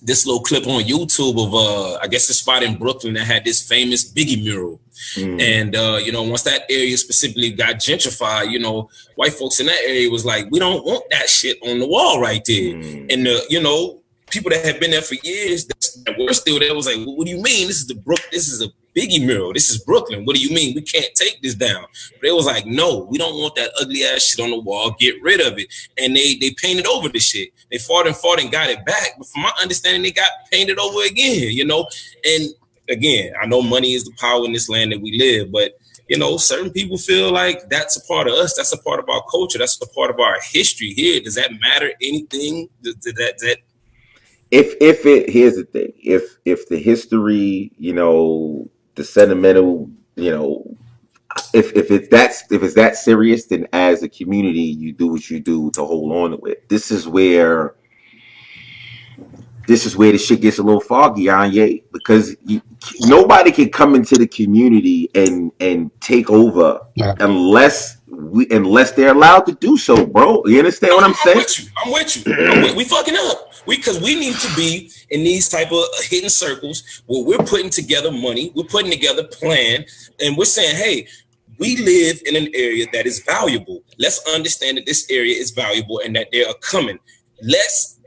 this little clip on YouTube of I guess a spot in Brooklyn that had this famous Biggie mural. And you know, once that area specifically got gentrified, you know, white folks in that area was like, we don't want that shit on the wall right there. And you know, people that have been there for years that were still there was like, well, what do you mean? This is a Biggie mural. This is Brooklyn. What do you mean? We can't take this down. But they was like, no, we don't want that ugly ass shit on the wall. Get rid of it. And they painted over the shit. They fought and got it back. But from my understanding, they got painted over again, you know? And again, I know money is the power in this land that we live, but you know, certain people feel like that's a part of us. That's a part of our culture. That's a part of our history here. Does that matter anything?
Here's the thing. If the history, you know, the sentimental, you know, if it's that serious, then as a community, you do what you do to hold on to it. This is where the shit gets a little foggy, Anye, because nobody can come into the community and take over unless they're allowed to do so, bro. You understand what I'm saying?
I'm with you. We fucking up. Because we need to be in these type of hidden circles where we're putting together money, we're putting together plan, and we're saying, hey, we live in an area that is valuable. Let's understand that this area is valuable and that they are coming. Let's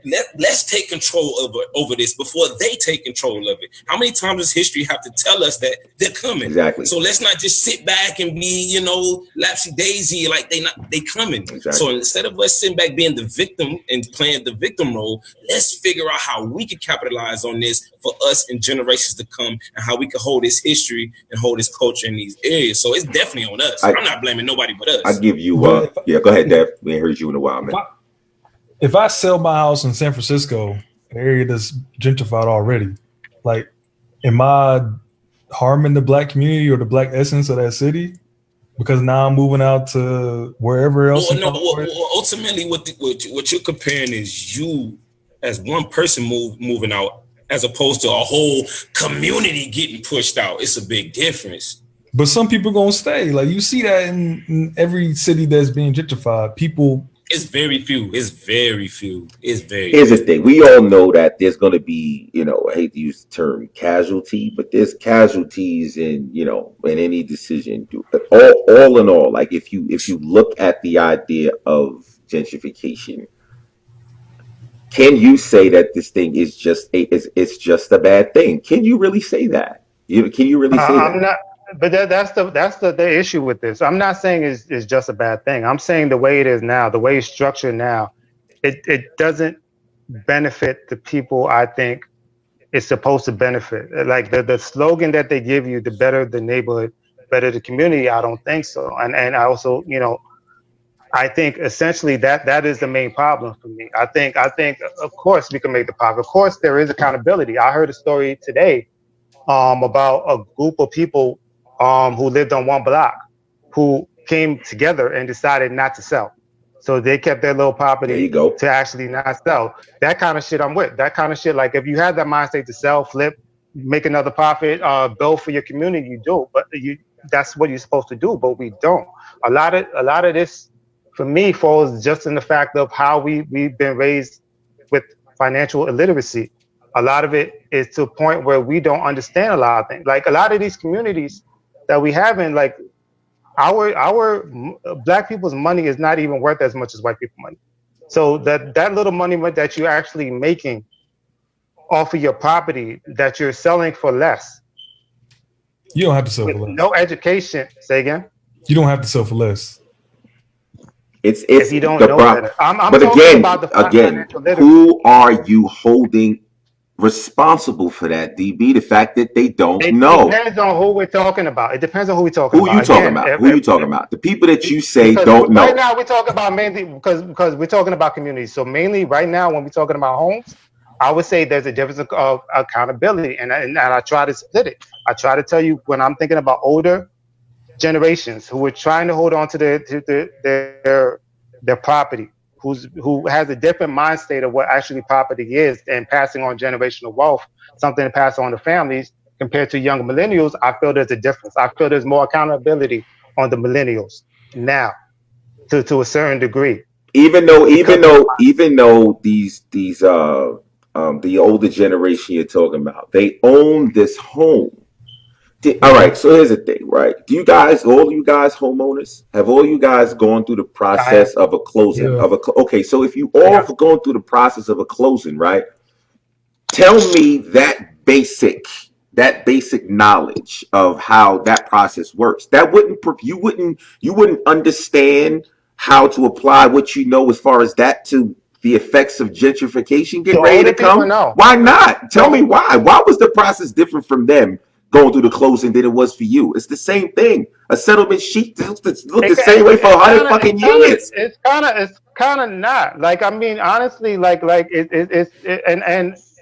take control over this before they take control of it. How many times does history have to tell us that they're coming?
Exactly.
So let's not just sit back and be, you know, lapsy daisy like they coming. Exactly. So instead of us sitting back being the victim and playing the victim role, let's figure out how we can capitalize on this for us and generations to come, and how we can hold this history and hold this culture in these areas. So it's definitely on us. I'm not blaming nobody but us.
I give you yeah, go ahead, Dev. We ain't heard you in a while, man.
If I sell my house in San Francisco, an area that's gentrified already, like, am I harming the black community or the black essence of that city? Because now I'm moving out to wherever else.
Ultimately, what you're comparing is you as one person moving out, as opposed to a whole community getting pushed out. It's a big difference.
But some people gonna stay. Like, you see that in every city that's being gentrified. People.
It's very few. Here's
the thing. We all know that there's going to be, you know, I hate to use the term casualty, but there's casualties in, you know, in any decision. But all in all, like if you look at the idea of gentrification, can you say that this thing is just a bad thing? Can you really say that? Can you really say that?
I'm not. But that's the issue with this. I'm not saying it's just a bad thing. I'm saying the way it is now, the way it's structured now, it doesn't benefit the people I think it's supposed to benefit. Like the slogan that they give you, the better the neighborhood, better the community, I don't think so. And I also, you know, I think essentially that is the main problem for me. I think of course we can make the profit. Of course there is accountability. I heard a story today about a group of people who lived on one block, who came together and decided not to sell. So they kept their little property to actually not sell. That kind of shit I'm with. That kind of shit, like if you had that mindset to sell, flip, make another profit, build for your community, you do. But that's what you're supposed to do, but we don't. A lot of this, for me, falls just in the fact of how we've been raised with financial illiteracy. A lot of it is to a point where we don't understand a lot of things. Like a lot of these communities that we have in, like our black people's money is not even worth as much as white people money. So that little money that you're actually making off of your property that you're selling for less.
You don't have to sell for less.
No education. Say again.
You don't have to sell for less.
It's
if you don't know that. I'm
but
talking about the
who are you holding responsible for that, DB? The fact that they don't know.
It depends on who we're talking about. It depends on who we're talking about.
Who you talking about? Who you talking about? The people that you say don't know.
Right now we're talking about mainly because we're talking about communities. So mainly right now when we're talking about homes, I would say there's a difference of accountability, and I try to split it. I try to tell you when I'm thinking about older generations who are trying to hold on to their property, who has a different mind state of what actually property is and passing on generational wealth, something to pass on to families. compared to young millennials, I feel there's a difference. I feel there's more accountability on the millennials now, to a certain degree.
Even though the older generation you're talking about, they own this home. All right, so here's the thing, right? Do you guys, all you guys homeowners, have all you guys gone through the process of a closing
Yeah.
of a? Okay, so if you all have gone through the process of a closing, right? Tell me that basic knowledge of how that process works. That you wouldn't understand how to apply what you know as far as that to the effects of gentrification getting ready to come. Why not? Tell me why. Why was the process different from them going through the closing than it was for you? It's the same thing. A settlement sheet looked the same way for 100 fucking years.
It's kind of not. Like, I mean, honestly,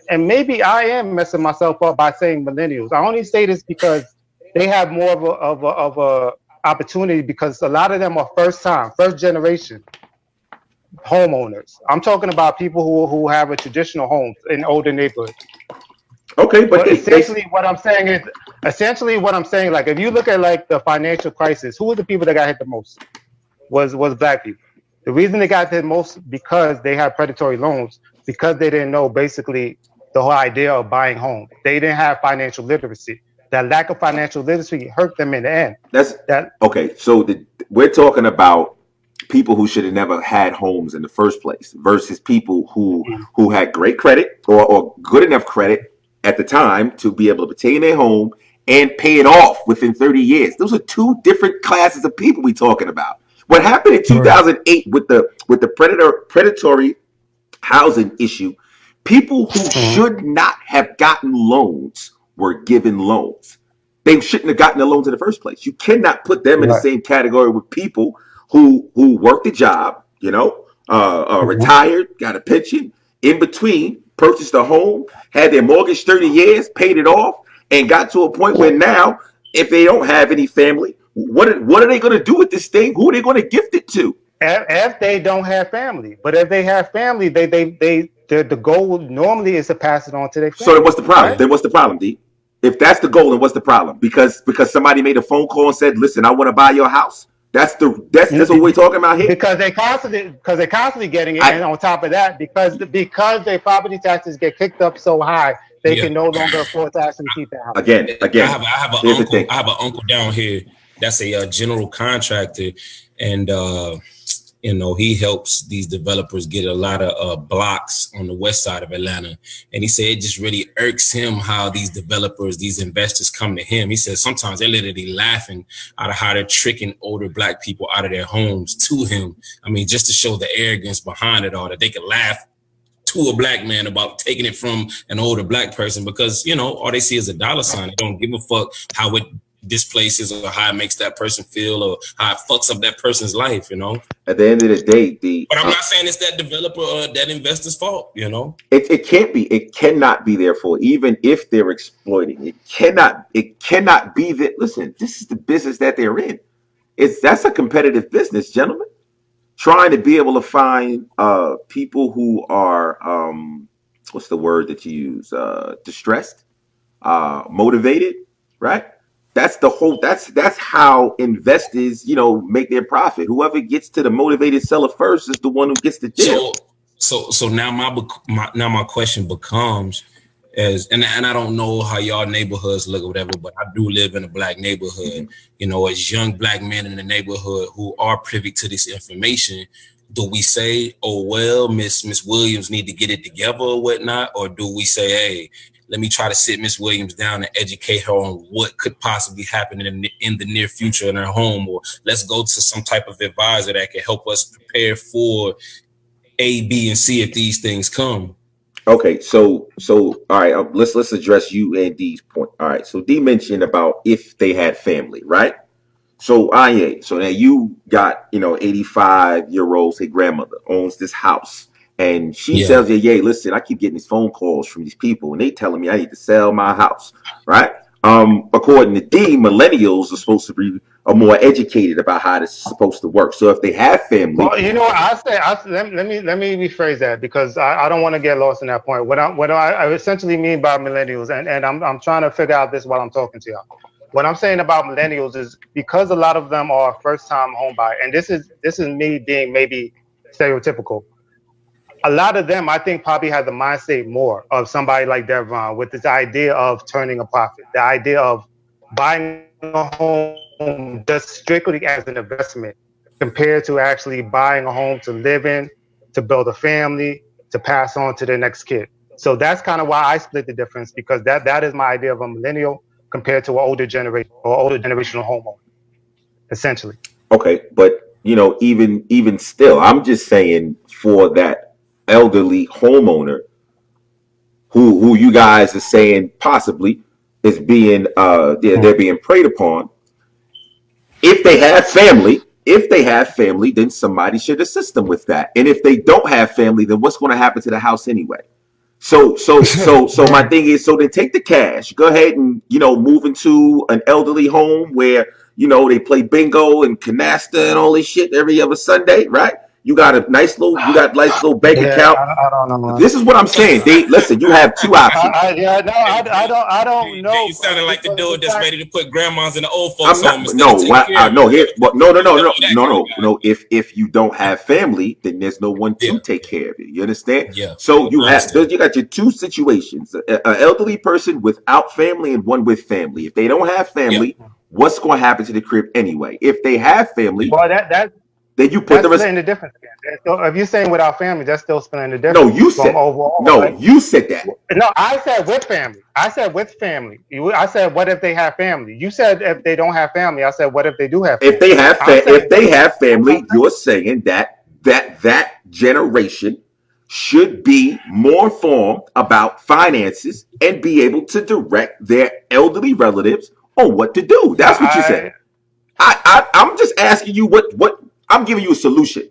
and maybe I am messing myself up by saying millennials. I only say this because they have more of a opportunity, because a lot of them are first generation homeowners. I'm talking about people who have a traditional home in older neighborhoods.
Okay, but
what I'm saying, like, if you look at like the financial crisis, who were the people that got hit the most? Was Black people. The reason they got hit most because they had predatory loans, because they didn't know basically the whole idea of buying home. They didn't have financial literacy. That lack of financial literacy hurt them in the end.
Okay. So we're talking about people who should have never had homes in the first place versus people who had great credit or good enough credit at the time to be able to obtain their home and pay it off within 30 years. Those are two different classes of people we're talking about. What happened in 2008 with the predatory housing issue, people who should not have gotten loans were given loans. They shouldn't have gotten the loans in the first place. You cannot put them in the same category with people who worked a job, retired, got a pension, in between, purchased a home, had their mortgage 30 years, paid it off, and got to a point where now, if they don't have any family, what are they going to do with this thing? Who are they going to gift it to?
If they don't have family. But if they have family, the goal normally is to pass it on to their family.
So then what's the problem? Right? Then what's the problem, D? If that's the goal, then what's the problem? Because somebody made a phone call and said, "Listen, I want to buy your house." That's what we're talking about here.
Because they're constantly getting it, and on top of that, because their property taxes get kicked up so high, they can no longer afford to actually keep the house.
Again,
I have an uncle down here that's a general contractor, and he helps these developers get a lot of blocks on the west side of Atlanta. And he said it just really irks him how these developers, these investors come to him. He says sometimes they're literally laughing out of how they're tricking older Black people out of their homes to him. I mean, just to show the arrogance behind it all, that they can laugh to a Black man about taking it from an older Black person because, all they see is a dollar sign. They don't give a fuck how it displaces or how it makes that person feel or how it fucks up that person's life, At the end of the day, but I'm not saying it's that developer or that investor's fault,
It can't be. It cannot be their fault, even if they're exploiting. It cannot be that. Listen, this is the business that they're in. That's a competitive business, gentlemen. Trying to be able to find people who are what's the word that you use? Distressed, motivated, right? That's how investors, make their profit. Whoever gets to the motivated seller first is the one who gets the deal.
So now my question becomes, and I don't know how y'all neighborhoods look or whatever, but I do live in a Black neighborhood. As young Black men in the neighborhood who are privy to this information, do we say, oh well, Miss Williams need to get it together or whatnot, or do we say, hey, let me try to sit Miss Williams down and educate her on what could possibly happen in the near future in her home, or let's go to some type of advisor that can help us prepare for A, B, and C if these things come.
Okay, so all right, let's address you and D's point. All right, so D mentioned about if they had family, right? So so now you got 85-year-old, say grandmother owns this house. And she tells you, listen, I keep getting these phone calls from these people and they telling me I need to sell my house, right? according to D, millennials are supposed to be more educated about how this is supposed to work. So if they have family,
Well, you know what let me rephrase that because I don't want to get lost in that point. What I essentially mean by millennials, and I'm trying to figure out this while I'm talking to y'all. What I'm saying about millennials is because a lot of them are first time home buyer, and this is me being maybe stereotypical. A lot of them, I think, probably have the mindset more of somebody like Devron with this idea of turning a profit, the idea of buying a home just strictly as an investment compared to actually buying a home to live in, to build a family, to pass on to the next kid. So that's kind of why I split the difference because that is my idea of a millennial compared to an older generation or older generational homeowner, essentially.
okay, but even still, I'm just saying for that elderly homeowner who you guys are saying possibly is being they're being preyed upon. If they have family, then somebody should assist them with that. And if they don't have family, then what's going to happen to the house anyway? So my thing is, so then take the cash, go ahead and move into an elderly home where they play bingo and canasta and all this shit every other Sunday, right? You got a nice little bank account.
I don't know.
This is what I'm saying. Listen, you have two options.
I don't know.
You sounded like the dude that's ready to put grandmas in the old
I'm
folks
not,
home.
no. If you don't have family, then there's no one to take care of it. You understand?
Yeah.
So you got your two situations: an elderly person without family and one with family. If they don't have family, what's going to happen to the crib anyway? If they have family,
Well,
then you put
that's splitting the difference again. So if you're saying without family, that's still splitting the difference.
No, you said
overall.
No,
right?
you said that.
No, I said with family. I said with family. I said what if they have family? You said if they don't have family. I said what if they do have family?
If they have family, you're saying that generation should be more informed about finances and be able to direct their elderly relatives on what to do. That's what you said. I'm just asking you what I'm giving you a solution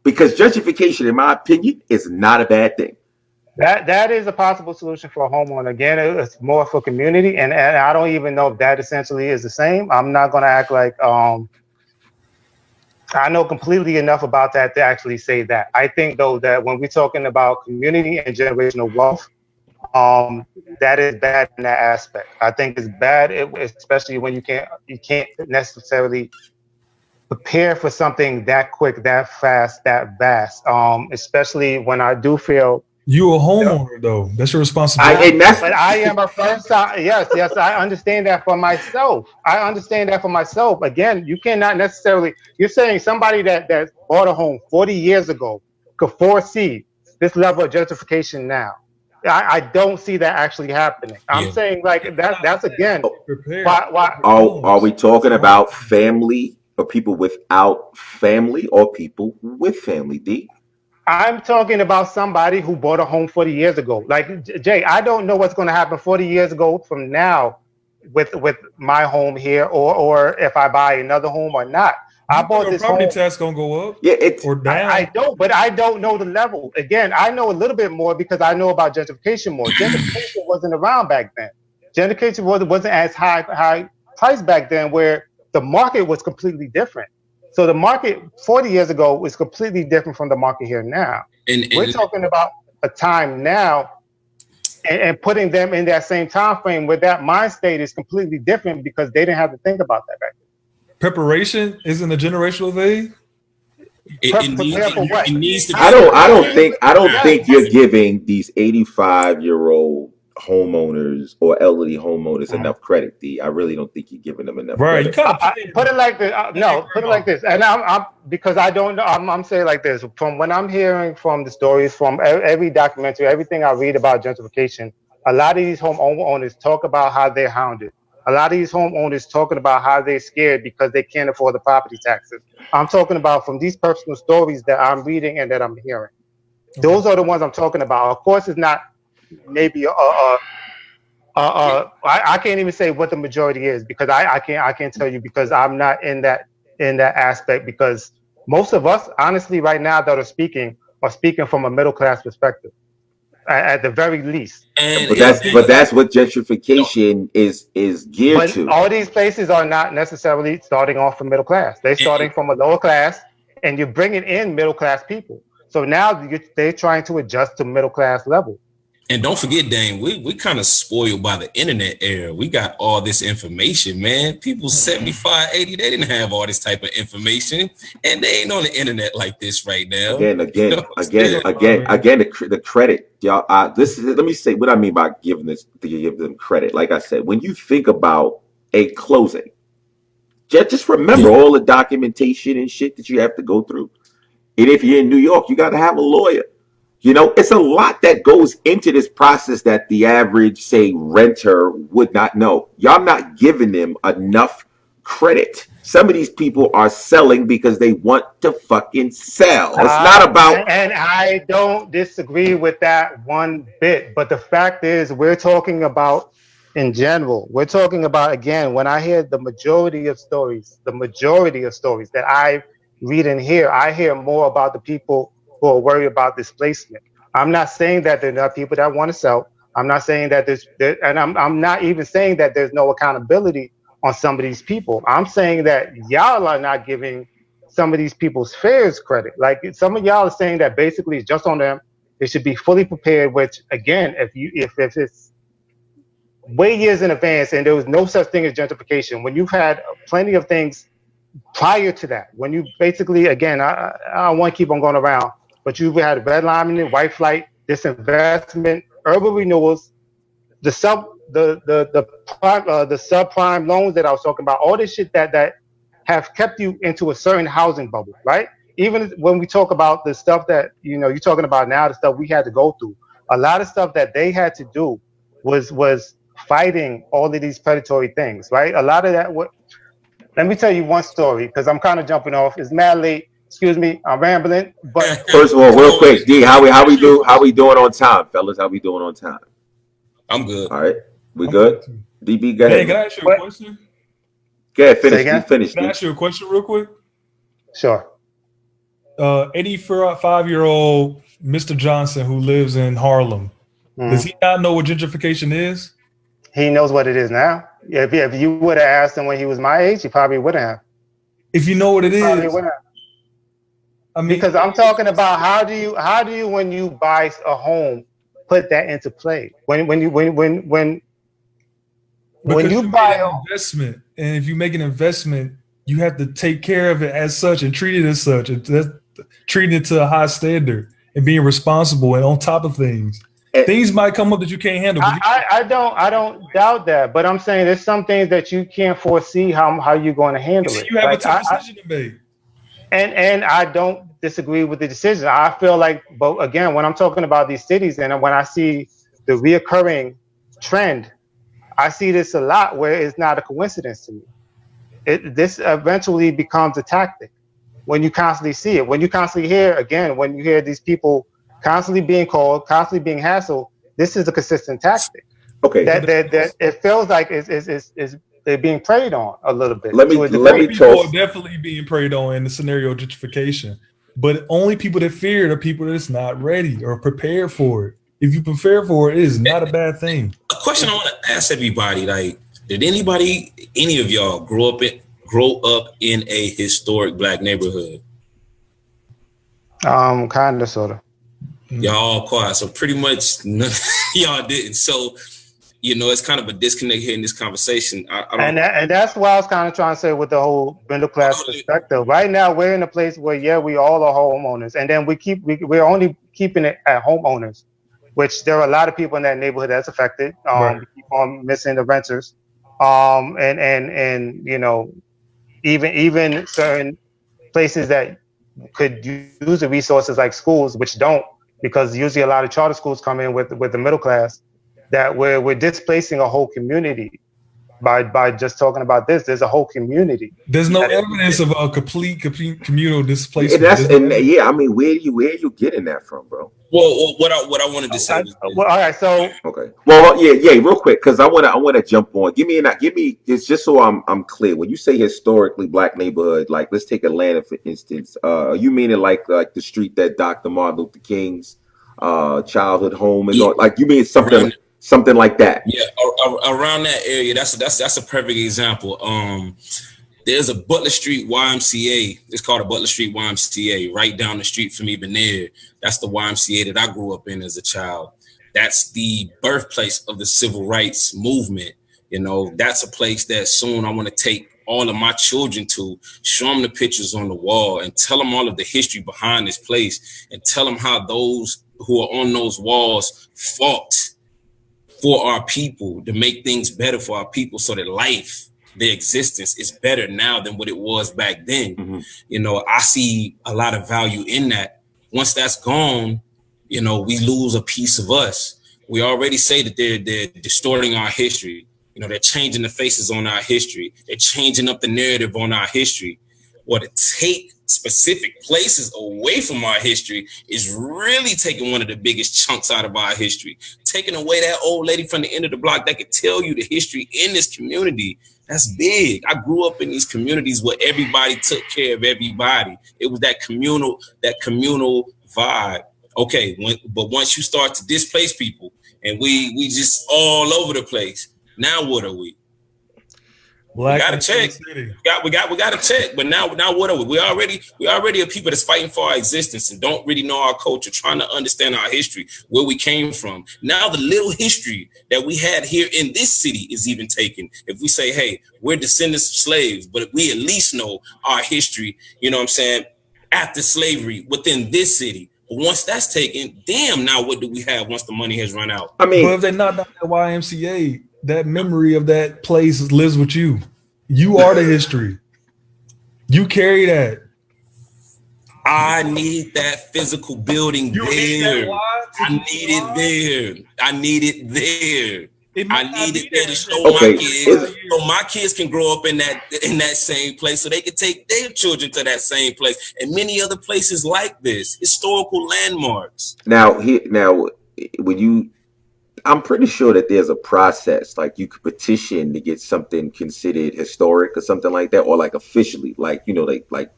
because gentrification, in my opinion, is not a bad thing.
That is a possible solution for a homeowner. Again, it's more for community, and I don't even know if that essentially is the same. I'm not going to act like I know completely enough about that to actually say that. I think though that when we're talking about community and generational wealth, that is bad in that aspect. I think it's bad, especially when you can't necessarily prepare for something that quick, that fast, that vast. Especially when I do feel
you a homeowner though. That's your responsibility.
But I am a first time. Yes, I understand that for myself. Again, you cannot necessarily. You're saying somebody that bought a home 40 years ago could foresee this level of gentrification now. I don't see that actually happening. I'm saying like that's again. Why?
Are we talking about family or people without family or people with family, D?
I'm talking about somebody who bought a home 40 years ago. Like Jay, I don't know what's going to happen 40 years ago from now with my home here, or if I buy another home or not. I bought this
property
home.
tax gonna go up.
Yeah, it's
or down.
I don't, but I don't know the level. Again, I know a little bit more because I know about gentrification more. Gentrification wasn't around back then. Gentrification wasn't as high price back then, where the market was completely different. So the market 40 years ago was completely different from the market here now. And we're talking about a time now and putting them in that same time frame where that mind state is completely different because they didn't have to think about that back then.
Preparation isn't a generational thing.
It needs to be.
I don't think you're giving these 85-year-old homeowners or elderly homeowners enough credit, D. I really don't think you're giving them enough credit.
Put it like this. Put it like this. And I'm because I don't know. I'm saying like this. From when I'm hearing from the stories, from every documentary, everything I read about gentrification, a lot of these homeowners talk about how they're hounded. A lot of these homeowners talking about how they're scared because they can't afford the property taxes. I'm talking about from these personal stories that I'm reading and that I'm hearing. Those are the ones I'm talking about. Of course, it's not maybe I can't even say what the majority is because I can't tell you because I'm not in that aspect, because most of us honestly right now that are speaking from a middle class perspective. at the very least.
And
But that's what gentrification is geared
But
to.
all these places are not necessarily starting off from middle class. They're starting from a lower class, and you're bringing in middle class people. So now they're trying to adjust to middle class level.
And don't forget, Dane, we kind of spoiled by the internet era. We got all this information, man. People 75, 80, they didn't have all this type of information, and they ain't on the internet like this right now.
Again, the credit, y'all. Let me say what I mean by give them credit. Like I said, when you think about a closing, just remember all the documentation and shit that you have to go through. And if you're in New York, you got to have a lawyer. You know, it's a lot that goes into this process that the average, say, renter would not know. Y'all not giving them enough credit. Some of these people are selling because they want to fucking sell. It's not about...
And I don't disagree with that one bit. But the fact is, we're talking about in general. We're talking about, again, when I hear the majority of stories that I read and hear, I hear more about the people who are worried about displacement. I'm not saying that there are not people that want to sell. I'm not saying that I'm not even saying that there's no accountability on some of these people. I'm saying that y'all are not giving some of these people's fares credit. Like some of y'all are saying that basically it's just on them. They should be fully prepared, which again, if it's way years in advance and there was no such thing as gentrification, when you've had plenty of things prior to that, when you basically, again, I don't want to keep on going around, but you've had redlining, white flight, disinvestment, urban renewals, the subprime loans that I was talking about, all this shit that have kept you into a certain housing bubble, right? Even when we talk about the stuff that, you're talking about now, the stuff we had to go through, a lot of stuff that they had to do was fighting all of these predatory things, right? A lot of that, let me tell you one story, because I'm kind of jumping off. It's mad late. Excuse me, I'm rambling. But
first of all, real quick, D, how we doing on time, fellas? How we doing on time?
I'm good.
All right, we good. DB, go ahead.
Hey, can I ask you a question?
Go ahead, finish.
Can I ask you a question real quick?
Sure.
85-year-old Mr. Johnson who lives in Harlem. Does he not know what gentrification is?
He knows what it is now. If you would have asked him when he was my age, he probably wouldn't have.
If you know what it is,
I mean, because I'm talking about how do you when you buy a home put that into play when you buy
an investment, and if you make an investment, you have to take care of it as such and treat it as such. Treating it to a high standard and being responsible and on top of things. Things might come up that you can't handle.
I don't doubt that, but I'm saying there's some things that you can't foresee how you're going to handle it.
You have a tough decision to make.
And I don't disagree with the decision. I feel like, but again, when I'm talking about these cities and when I see the reoccurring trend, I see this a lot where it's not a coincidence to me. This eventually becomes a tactic when you constantly see it. When you constantly hear, again, when you hear these people constantly being called, constantly being hassled, this is a consistent tactic.
Okay.
That it feels like they're being preyed on a little bit.
People are definitely being preyed on in the scenario of gentrification, but only people that fear are people that's not ready or prepared for it. If you prepare for it, it is not a bad thing.
A question I want to ask everybody: like, did any of y'all grow up in a historic Black neighborhood?
Kind of, sort of.
Y'all all quiet, so pretty much none of y'all didn't. So, it's kind of a disconnect here in this conversation.
And that's why I was kind of trying to say with the whole middle class perspective. Right now, we're in a place where, we all are homeowners, and then we're only keeping it at homeowners, which there are a lot of people in that neighborhood that's affected.
Right.
We keep on missing the renters, and even certain places that could use the resources like schools, which don't, because usually a lot of charter schools come in with the middle class, that we're displacing a whole community by just talking about this. There's a whole community.
There's no evidence of a complete communal displacement.
I mean, where are you getting that from, bro?
Well, what I wanted to say.
All right, so
okay. Well, yeah, real quick, because I want to jump on. Give me it's just so I'm clear. When you say historically Black neighborhood, like let's take Atlanta for instance. You meaning like the street that Dr. Martin Luther King's childhood home and
Yeah.
all. Like you mean something like that?
Yeah, around that area. That's a perfect example. There's a Butler Street YMCA. It's called a Butler Street YMCA right down the street from even there. That's the YMCA that I grew up in as a child. That's the birthplace of the civil rights movement. You know, that's a place that soon I want to take all of my children to, show them the pictures on the wall and tell them all of the history behind this place and tell them how those who are on those walls fought for our people to make things better for our people so that life, their existence is better now than what it was back then.
Mm-hmm.
You know, I see a lot of value in that. Once that's gone, you know, we lose a piece of us. We already say that they're distorting our history. You know, they're changing the faces on our history. They're changing up the narrative on our history. Or to take specific places away from our history is really taking one of the biggest chunks out of our history. Taking away that old lady from the end of the block that could tell you the history in this community. That's big. I grew up in these communities where everybody took care of everybody. It was that communal vibe. Okay, but once you start to displace people and we just all over the place, now what are we?
Black
we gotta check. We got to check. But now what are we? We already are people that's fighting for our existence and don't really know our culture, trying to understand our history, where we came from. Now the little history that we had here in this city is even taken. If we say, hey, we're descendants of slaves, but we at least know our history, you know what I'm saying, after slavery within this city. But once that's taken, damn, now what do we have once the money has run out?
I mean, but if they knock down that YMCA, that memory of that place lives with you. You are the history. You carry that.
I need that physical building there. I need it there. I need it there. I need it there to show my kids, so my kids can grow up in that same place, so they can take their children to that same place and many other places like this, historical landmarks.
Now, when you, I'm pretty sure that there's a process, like you could petition to get something considered historic or something like that, or like officially, like, you know, like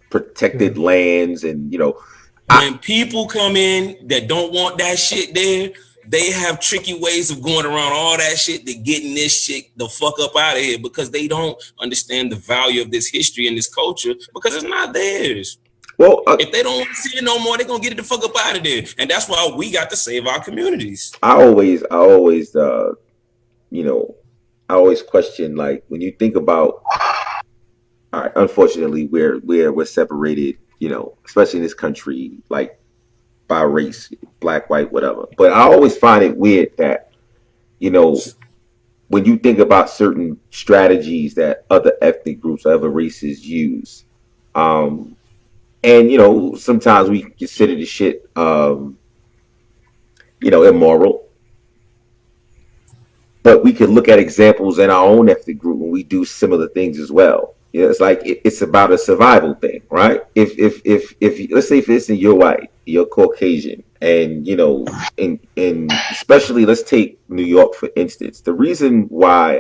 protected lands, and, you know,
when people come in that don't want that shit there, they have tricky ways of going around all that shit to getting this shit the fuck up out of here, because they don't understand the value of this history and this culture because it's not theirs. Well, if they don't want to see it no more, they're gonna get it the fuck up out of there, and that's why we got to save our communities.
I always, you know, I always question, like, when you think about, all right, unfortunately, we're separated, you know, especially in this country, like by race, black, white, whatever. But I always find it weird that, you know, when you think about certain strategies that other ethnic groups or other races use, and, you know, sometimes we consider the shit, you know, immoral. But we can look at examples in our own ethnic group when we do similar things as well. You know, it's like it's about a survival thing, right? If let's say, for instance, you're white, you're Caucasian, and, you know, and especially, let's take New York for instance. The reason why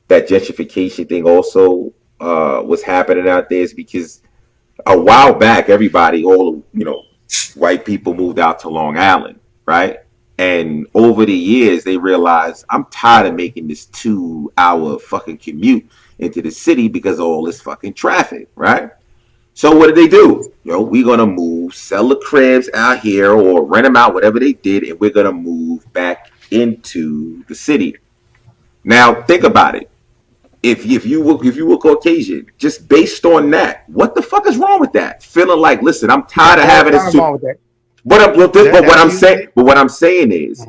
that gentrification thing also was happening out there is because a while back, all, you know, white people moved out to Long Island, right? And over the years, they realized, I'm tired of making this 2-hour fucking commute into the city because of all this fucking traffic, right? So what did they do? You know, we're going to move, sell the cribs out here or rent them out, whatever they did, and we're going to move back into the city. Now, think about it. If you were Caucasian, just based on that, what the fuck is wrong with that? Feeling like, listen, I'm tired of having this. But what I'm saying is,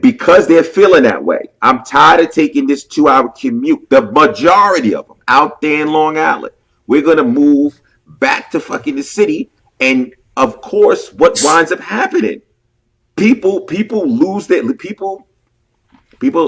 because they're feeling that way, I'm tired of taking this 2-hour commute. The majority of them out there in Long Island, we're gonna move back to fucking the city, and of course, what winds up happening? People lose their people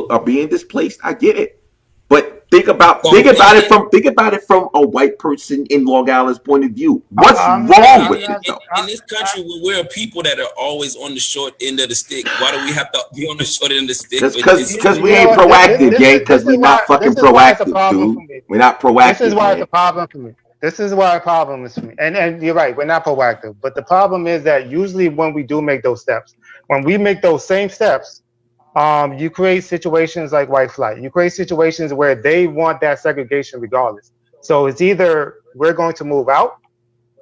are being displaced. I get it, but think about it from a white person in Long Island's point of view. What's wrong with it, though?
In this country, we're people that are always on the short end of the stick. Why do we have to be on the short end of the stick?
Because we ain't proactive, gang. Because we're not fucking proactive, dude. We're not proactive.
This is why it's a problem for me. This is why a problem is for me. And you're right, we're not proactive. But the problem is that usually when we do make those steps, when we make those same steps, you create situations like white flight. You create situations where they want that segregation regardless. So it's either we're going to move out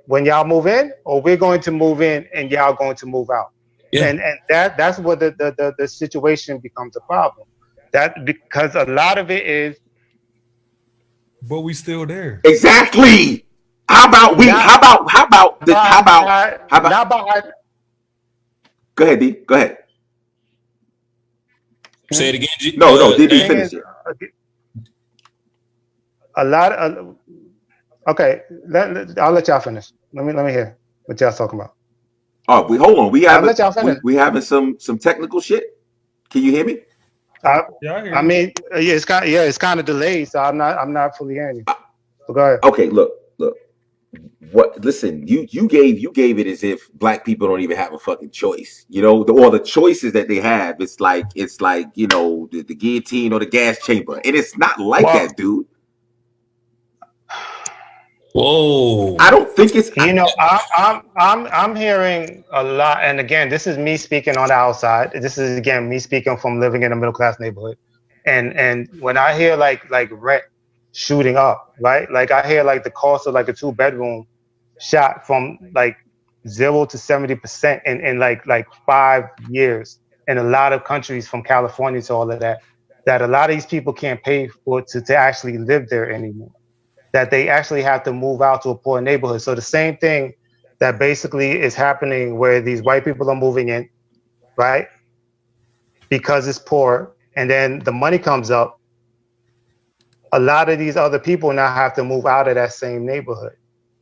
when y'all move in, or we're going to move in and y'all going to move out.
Yeah.
And that's what the situation becomes a problem. That because a lot of it is.
But we still there.
Exactly. How about we? How about? Go ahead, D. Go ahead.
Say it again.
No, D. Finish it.
A lot of. Okay, I'll let y'all finish. Let me hear what y'all talking about.
Oh, hold on. We having some technical shit. Can you hear me?
I
mean, it's kind of delayed, so I'm not fully hearing you. So go ahead.
Okay, look. What? Listen, you gave it as if black people don't even have a fucking choice. You know, all the choices that they have, it's like you know the guillotine or the gas chamber, and it's not like that, dude.
Whoa!
I don't think it's.
You know, I'm hearing a lot, and again, this is me speaking on the outside. This is again me speaking from living in a middle class neighborhood, and when I hear like rent shooting up, right? Like I hear like the cost of like a 2-bedroom shot from like 0 to 70% in like 5 years in a lot of countries from California to all of that a lot of these people can't pay for to actually live there anymore. That they actually have to move out to a poor neighborhood. So the same thing that basically is happening where these white people are moving in, right? Because it's poor, and then the money comes up. A lot of these other people now have to move out of that same neighborhood,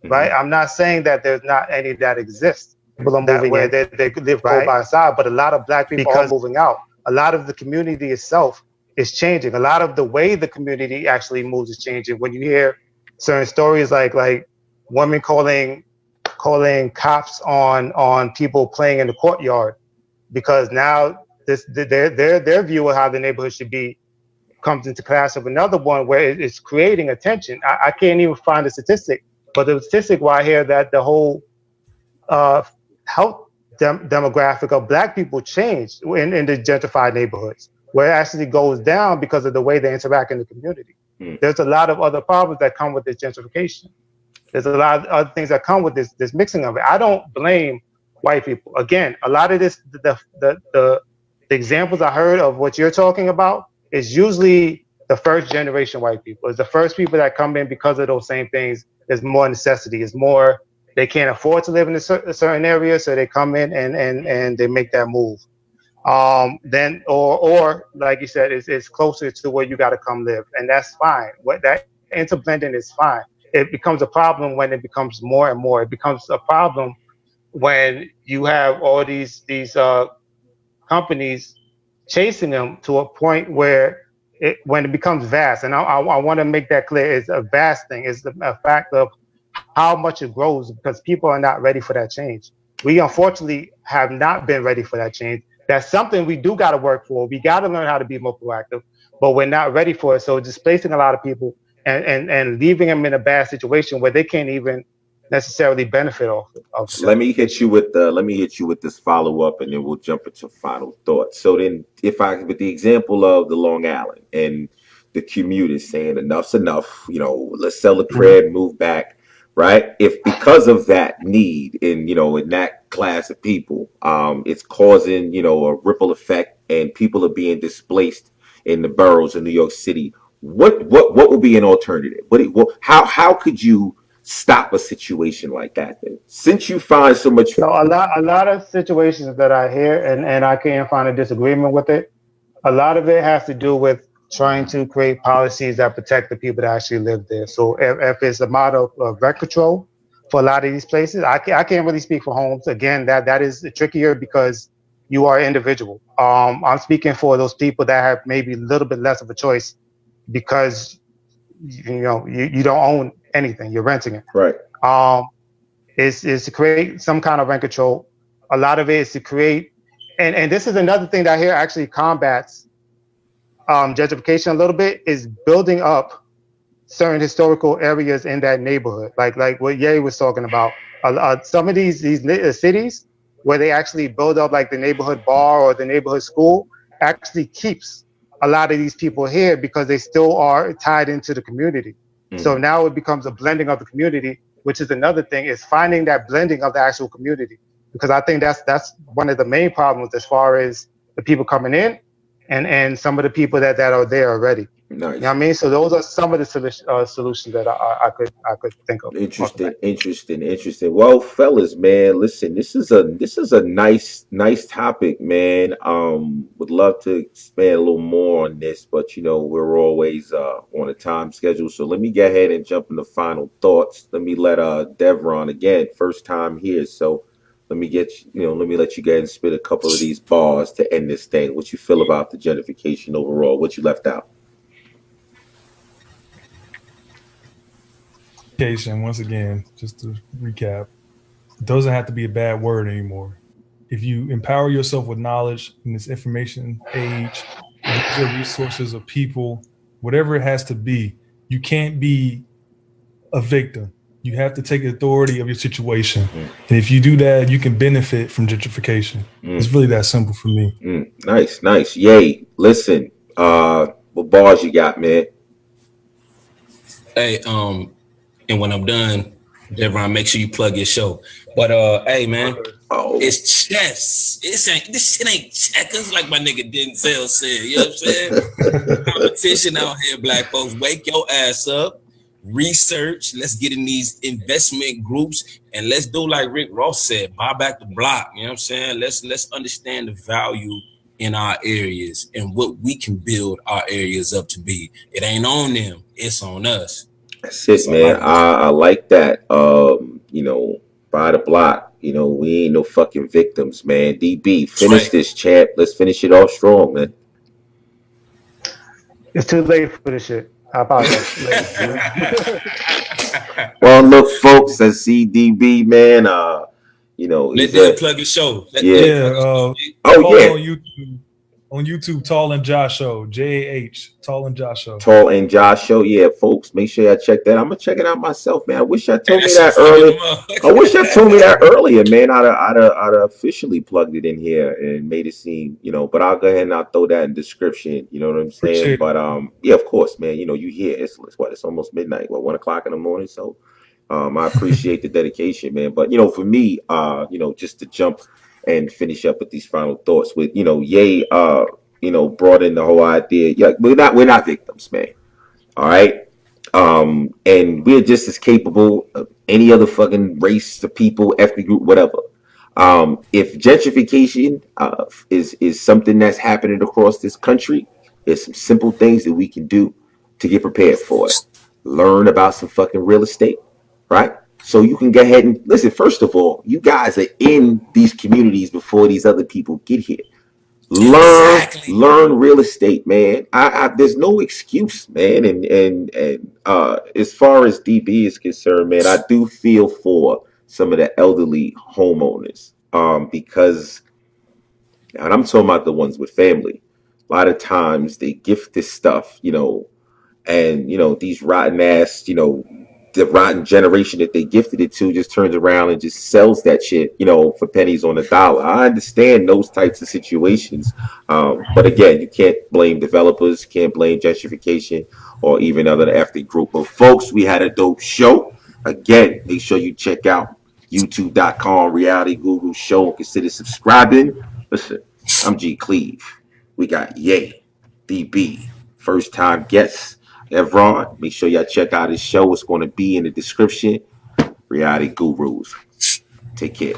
right? I'm not saying that there's not any that exist. People are moving where they live right by side, but a lot of black people are moving out. A lot of the community itself is changing. A lot of the way the community actually moves is changing. When you hear certain stories like women calling cops on people playing in the courtyard because now their view of how the neighborhood should be comes into clash of another one where it's creating a tension. I can't even find a statistic, but the statistic where I hear that the whole health demographic of black people changed in the gentrified neighborhoods, where it actually goes down because of the way they interact in the community. There's a lot of other problems that come with this gentrification. There's a lot of other things that come with this mixing of it. I don't blame white people. Again, a lot of this, the examples I heard of what you're talking about is usually the first generation white people. It's the first people that come in because of those same things. There's more necessity. It's more, they can't afford to live in a certain area, so they come in and they make that move. Then or like you said, it's closer to where you got to come live, and that's fine. What that interblending is fine. It becomes a problem when it becomes more and more. It becomes a problem when you have all these companies chasing them to a point where when it becomes vast. And I want to make that clear. It's a vast thing. It's a fact of how much it grows because people are not ready for that change. We unfortunately have not been ready for that change. That's something we do got to work for. We got to learn how to be more proactive, but we're not ready for it. So displacing a lot of people and leaving them in a bad situation where they can't even necessarily benefit off of.
Let me hit you with this follow up, and then we'll jump into final thoughts. So then, with the example of the Long Island and the commuters saying enough's enough, let's sell the crib, move back, right? If because of that need in that class of people, it's causing a ripple effect, and people are being displaced in the boroughs of New York City. What would be an alternative? How could you stop a situation like that then? Since you find so much.
So a lot of situations that I hear, and I can't find a disagreement with it. A lot of it has to do with trying to create policies that protect the people that actually live there. So if it's a model of rent control for a lot of these places, I can't really speak for homes. Again, that is trickier because you are individual. I'm speaking for those people that have maybe a little bit less of a choice because you don't own anything, you're renting it.
Right.
Is to create some kind of rent control. A lot of it is to create, and this is another thing that I hear actually combats gentrification a little bit, is building up certain historical areas in that neighborhood, like what Ye was talking about. Some of these cities where they actually build up like the neighborhood bar or the neighborhood school actually keeps a lot of these people here because they still are tied into the community. So now it becomes a blending of the community, which is another thing, is finding that blending of the actual community. Because I think that's one of the main problems as far as the people coming in and some of the people that are there already.
Nice.
You know what I mean? So those are some of the solutions that I could think of.
Interesting. Well, fellas, man, listen, this is a nice topic, man. Would love to expand a little more on this, but we're always on a time schedule. So let me go ahead and jump into final thoughts. Let me let Devron, again, first time here. So let me let you go ahead and spit a couple of these bars to end this thing. What you feel about the gentrification overall? What you left out?
Once again, just to recap, it doesn't have to be a bad word anymore. If you empower yourself with knowledge in this information age, these are resources of people, whatever it has to be, you can't be a victim. You have to take authority of your situation. And if you do that, you can benefit from gentrification. It's really that simple for me.
Nice. Yay. Listen, what bars you got, man?
Hey, and when I'm done, Devron, make sure you plug your show. But hey, man, it's chess. This shit ain't checkers, like my nigga Denzel said. You know what I'm saying? Competition out here, black folks. Wake your ass up. Research. Let's get in these investment groups and let's do like Rick Ross said, buy back the block. You know what I'm saying? Let's understand the value in our areas and what we can build our areas up to be. It ain't on them, it's on us.
That's it, man. I like that. Buy the block. We ain't no fucking victims, man. DB, finish this, champ. Let's finish it off strong, man.
It's too late for this shit. How about
that? Well, look, folks, I see DB, man.
Let them plug your show.
On YouTube, Tall and Jah Show, JAH, Tall and Jah Show.
Tall and Jah Show, yeah, folks. Make sure y'all check that. I'm gonna check it out myself, man. I wish y'all told me that earlier. I wish y'all told me that earlier, man. I'd have officially plugged it in here and made it seem, But I'll go ahead and I'll throw that in the description. You know what I'm saying? But yeah, of course, man. You hear it's almost midnight, 1 o'clock in the morning. So I appreciate the dedication, man. But for me, just to jump and finish up with these final thoughts with, Ye, brought in the whole idea. Yeah, we're not victims, man. All right. And we're just as capable of any other fucking race, the people, ethnic group, whatever. If gentrification is something that's happening across this country, there's some simple things that we can do to get prepared for it. Learn about some fucking real estate, right? So you can go ahead and listen. First of all, you guys are in these communities before these other people get here. Learn real estate, man. There's no excuse, man. And as far as DB is concerned, man, I do feel for some of the elderly homeowners, because, and I'm talking about the ones with family. A lot of times they gift this stuff, and these rotten ass, the rotten generation that they gifted it to just turns around and just sells that shit, for pennies on the dollar. I understand those types of situations. But again, you can't blame developers, can't blame gentrification or even other ethnic group. But folks, we had a dope show. Again, make sure you check out youtube.com, Reality Guru Show. Consider subscribing. Listen, I'm G Cleve. We got Ye, DB, first time guests. Devron, make sure y'all check out his show. It's going to be in the description. Reality Gurus. Take care.